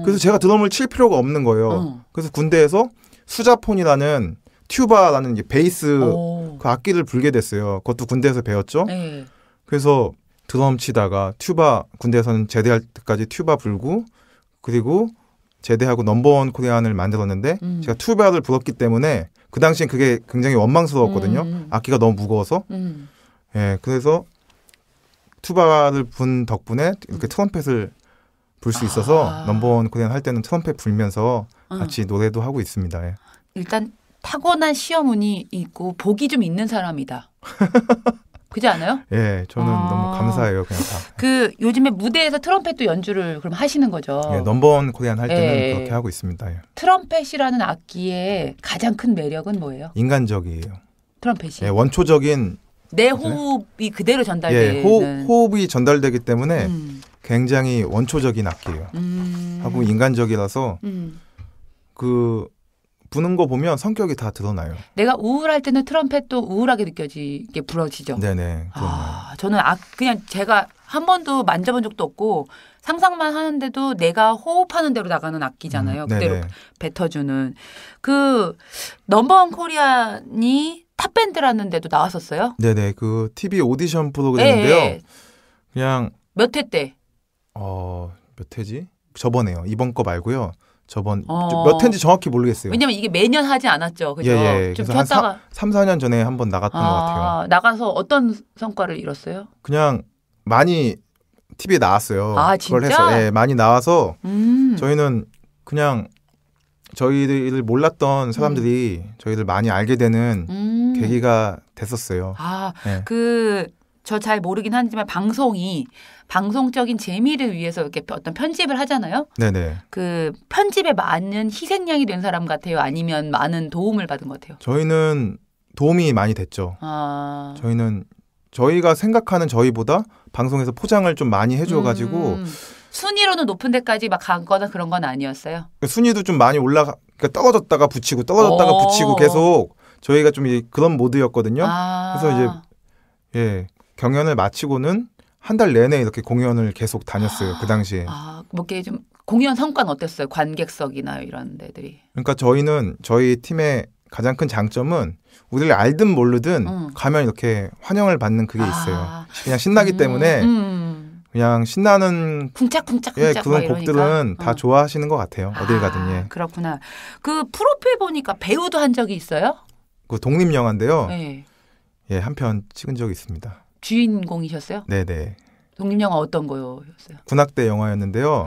그래서 제가 드럼을 칠 필요가 없는 거예요. 그래서 군대에서 수자폰이라는 튜바라는 이제 베이스 그 악기를 불게 됐어요. 그것도 군대에서 배웠죠. 그래서 드럼 치다가 튜바, 군대에서는 제대할 때까지 튜바 불고 그리고 제대하고 넘버원 코리안을 만들었는데 제가 튜바를 불었기 때문에 그 당시엔 그게 굉장히 원망스러웠거든요. 악기가 너무 무거워서. 예, 그래서 튜바를 분 덕분에 이렇게 트럼펫을 불 수 있어서 넘버원 코리안 할 때는 트럼펫 불면서 같이 노래도 하고 있습니다. 예. 일단 타고난 시험 운이 있고 복이 좀 있는 사람이다. 그렇지 않아요? 예, 저는 너무 감사해요. 그냥 다. 그 요즘에 무대에서 트럼펫도 연주를 그럼 하시는 거죠? 예, 넘버원 코리안 할 때는 그렇게 하고 있습니다. 예. 트럼펫이라는 악기의 가장 큰 매력은 뭐예요? 인간적이에요. 트럼펫이. 예, 원초적인 내 호흡이 그대로 전달되는. 예, 호흡이 전달되기 때문에 굉장히 원초적인 악기예요. 하고 인간적이라서 그 부는 거 보면 성격이 다 드러나요. 내가 우울할 때는 트럼펫도 우울하게 느껴지게 불어지죠. 네네. 저는 그냥 제가 한 번도 만져본 적도 없고 상상만 하는데도 내가 호흡하는 대로 나가는 악기잖아요. 그대로 뱉어주는. 그 넘버원 코리안이 탑밴드라는 데도 나왔었어요? 네네. 그 TV 오디션 프로그램인데요. 그냥 몇 회 때? 몇 회지? 저번에요. 이번 거 말고요. 몇 회인지 정확히 모르겠어요. 왜냐면 이게 매년 하지 않았죠. 그죠? 예. 좀 그래서 한 3, 4년 전에 한번 나갔던 것 같아요. 나가서 어떤 성과를 이뤘어요? 그냥 많이 TV에 나왔어요. 진짜? 그걸 해서 많이 나와서 저희는 그냥 저희를 몰랐던 사람들이 저희를 많이 알게 되는 계기가 됐었어요. 저 잘 모르긴 하지만 방송적인 재미를 위해서 이렇게 어떤 편집을 하잖아요. 네네. 그 편집에 많은 희생양이 된 사람 같아요? 아니면 많은 도움을 받은 것 같아요? 저희는 도움이 많이 됐죠. 저희는 저희가 생각하는 저희보다 방송에서 포장을 좀 많이 해줘가지고 순위로는 높은 데까지 막 가거나 그런 건 아니었어요? 순위도 좀 많이 그러니까 떨어졌다가 붙이고 계속 저희가 좀 그런 모드였거든요. 그래서 이제 경연을 마치고는 한 달 내내 이렇게 공연을 계속 다녔어요. 그 당시에. 뭐 이렇게 좀 공연 성과는 어땠어요? 관객석이나 이런 데들이. 그러니까 저희 팀의 가장 큰 장점은 우리를 알든 모르든 가면 이렇게 환영을 받는 그게 있어요. 그냥 신나기 때문에 그냥 신나는 쿵짝쿵짝 그런 곡들은 다 좋아하시는 것 같아요. 어딜 가든. 그렇구나. 그 프로필 보니까 배우도 한 적이 있어요? 그 독립영화인데요. 한 편 찍은 적이 있습니다. 주인공이셨어요? 네네. 독립영화 어떤 거였어요? 군악대 영화였는데요.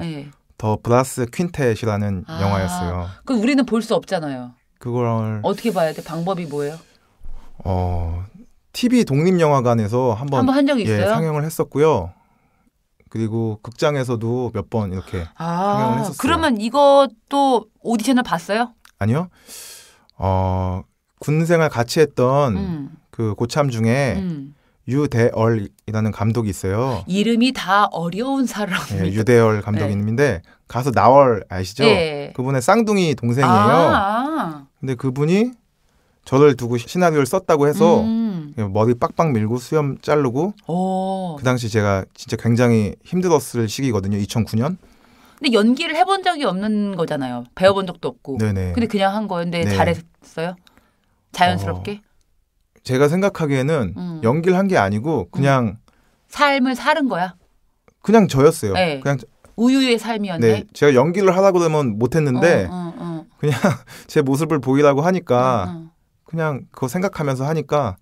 더 브라스 퀸텟이라는 영화였어요. 그 우리는 볼 수 없잖아요. 그걸 어떻게 봐야 돼? 방법이 뭐예요? TV 독립영화관에서 한번 한 적이 있어요? 상영을 했었고요. 그리고 극장에서도 몇 번 이렇게 상영을 했었어요. 그러면 이것도 오디션을 봤어요? 아니요. 군생활 같이 했던 그 고참 중에 유대얼이라는 감독이 있어요. 이름이 다 어려운 사람입니다. 네, 유대얼 감독님인데 가수 나얼 아시죠? 네. 그분의 쌍둥이 동생이에요. 근데 그분이 저를 두고 시나리오를 썼다고 해서 머리 빡빡 밀고 수염 자르고 그 당시 제가 진짜 굉장히 힘들었을 시기거든요. 2009년. 근데 연기를 해본 적이 없는 거잖아요. 배워본 적도 없고. 네네. 근데 그냥 한 거였는데 네. 잘했어요? 자연스럽게? 제가 생각하기에는 연기를 한 게 아니고 그냥 삶을 사는 거야? 그냥 저였어요. 네. 그냥 우유의 삶이었네. 네, 제가 연기를 하라고 그러면 못했는데 그냥 제 모습을 보이라고 하니까 그냥 그거 생각하면서 하니까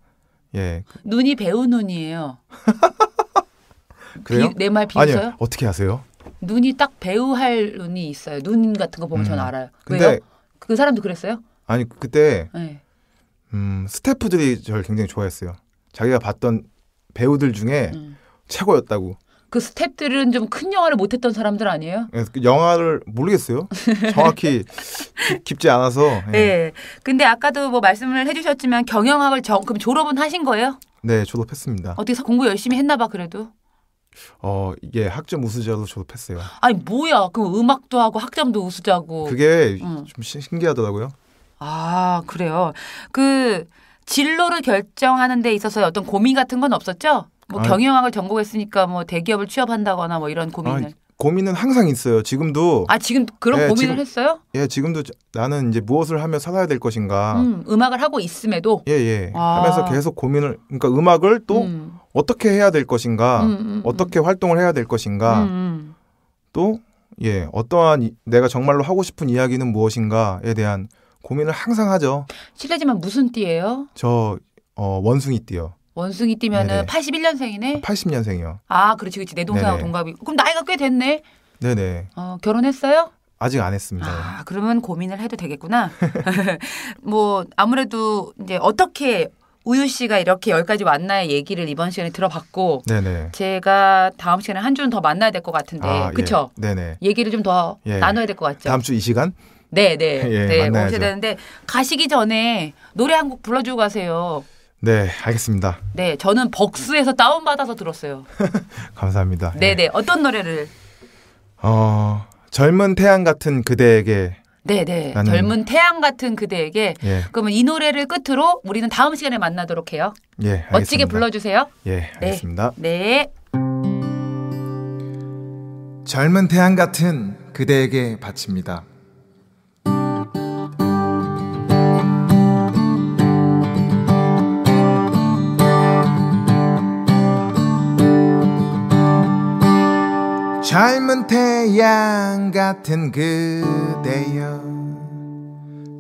예. 눈이 배우 눈이에요. 그래요? 내 말 비웃어요? 아니요. 어떻게 아세요? 눈이 딱 배우 할 눈이 있어요. 눈 같은 거 보면 전 알아요. 근데 왜요? 그 사람도 그랬어요? 아니 그때 네. 스태프들이 저를 굉장히 좋아했어요. 자기가 봤던 배우들 중에 최고였다고. 그 스태프들은 좀 큰 영화를 못했던 사람들 아니에요? 영화를 모르겠어요. 정확히 깊지 않아서. 예. 네. 근데 아까도 뭐 말씀을 해주셨지만 경영학을 그럼 졸업은 하신 거예요? 네, 졸업했습니다. 어떻게 공부 열심히 했나 봐 그래도? 이게 학점 우수자로 졸업했어요. 아니 뭐야? 그럼 음악도 하고 학점도 우수자고. 그게 좀 신기하더라고요. 아 그래요. 그 진로를 결정하는 데 있어서 어떤 고민 같은 건 없었죠? 뭐 경영학을 전공했으니까 뭐 대기업을 취업한다거나 뭐 이런 고민을. 고민은 항상 있어요. 지금도. 지금 그런 고민을 했어요? 예, 지금도 나는 이제 무엇을 하며 살아야 될 것인가. 음악을 하고 있음에도. 예. 하면서 계속 고민을. 그러니까 음악을 또 어떻게 해야 될 것인가, 어떻게 활동을 해야 될 것인가, 또 어떠한 내가 정말로 하고 싶은 이야기는 무엇인가에 대한 고민을 항상 하죠. 실례지만 무슨 띠예요? 저 원숭이 띠요. 원숭이 띠면은 네네. 81년생이네? 80년생이요. 아, 그렇지. 내 동생하고 동갑이. 그럼 나이가 꽤 됐네? 네네. 결혼했어요? 아직 안 했습니다. 그러면 고민을 해도 되겠구나. 뭐, 아무래도 이제 어떻게 우유 씨가 이렇게 여기까지 왔나의 얘기를 이번 시간에 들어봤고, 네네. 제가 다음 시간에 한 주는 더 만나야 될 것 같은데, 그쵸? 네네. 얘기를 좀 더 나눠야 될 것 같죠? 다음 주 이 시간? 네, 만나야죠. 오셔야 되는데 가시기 전에 노래 한 곡 불러주고 가세요. 네, 알겠습니다. 네, 저는 벅스에서 다운받아서 들었어요. 감사합니다. 네네, 어떤 노래를? 젊은 태양 같은 그대에게. 네네, 젊은 태양 같은 그대에게. 그러면 이 노래를 끝으로 우리는 다음 시간에 만나도록 해요. 알겠습니다. 멋지게 불러주세요. 알겠습니다. 네. 젊은 태양 같은 그대에게 바칩니다. 젊은 태양 같은 그대여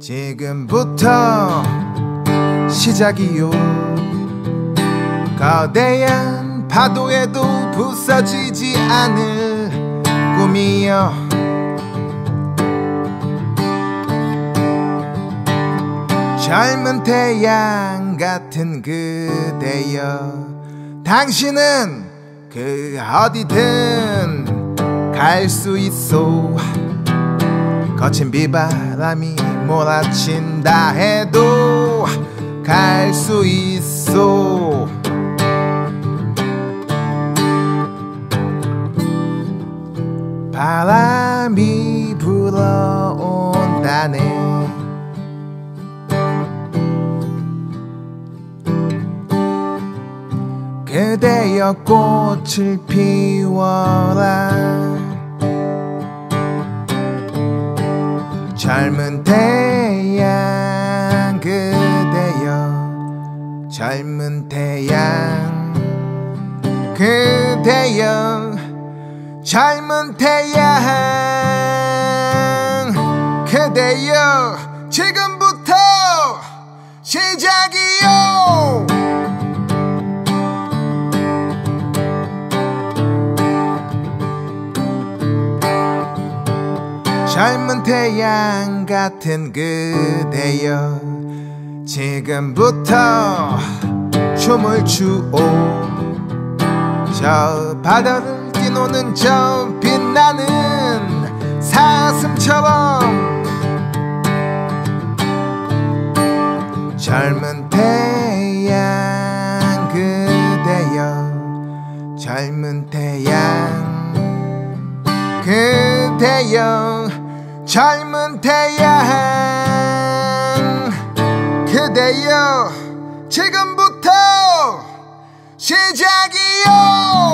지금부터 시작이요 거대한 파도에도 부서지지 않을 꿈이여 젊은 태양 같은 그대여 당신은 그 어디든 갈 수 있어 거친 비바람이 몰아친다 해도 갈 수 있어 바람이 불어온다네 그대여 꽃을 피워라 젊은 태양 그대여 젊은 태양 그대여 젊은 태양 그대여 지금부터 시작이요 젊은 태양 같은 그대여 지금부터 춤을 추오 저 바다를 뛰노는 저 빛나는 사슴처럼 젊은 태양 그대여 젊은 태양 그대여 젊은 태양 그대여 지금부터 시작이요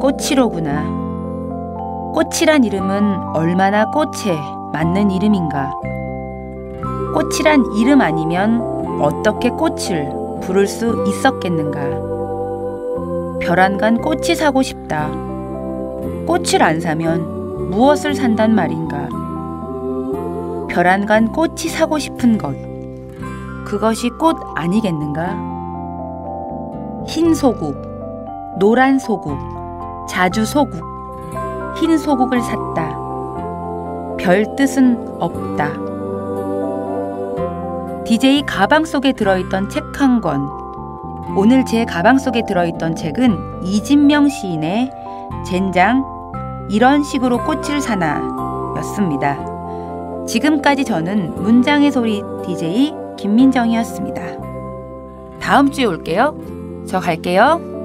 꽃이로구나. 꽃이란 이름은 얼마나 꽃에 맞는 이름인가. 꽃이란 이름 아니면 어떻게 꽃을 부를 수 있었겠는가. 벼란간 꽃이 사고 싶다. 꽃을 안 사면 무엇을 산단 말인가. 벼란간 꽃이 사고 싶은 것, 그것이 꽃 아니겠는가. 흰 소국, 노란 소국, 자주 소국, 흰 소국을 샀다. 별 뜻은 없다. DJ 가방 속에 들어있던 책 한 권. 오늘 제 가방 속에 들어있던 책은 이진명 시인의 젠장 이런 식으로 꽃을 사나 였습니다. 지금까지 저는 문장의 소리 DJ 김민정이었습니다. 다음 주에 올게요. 저 갈게요.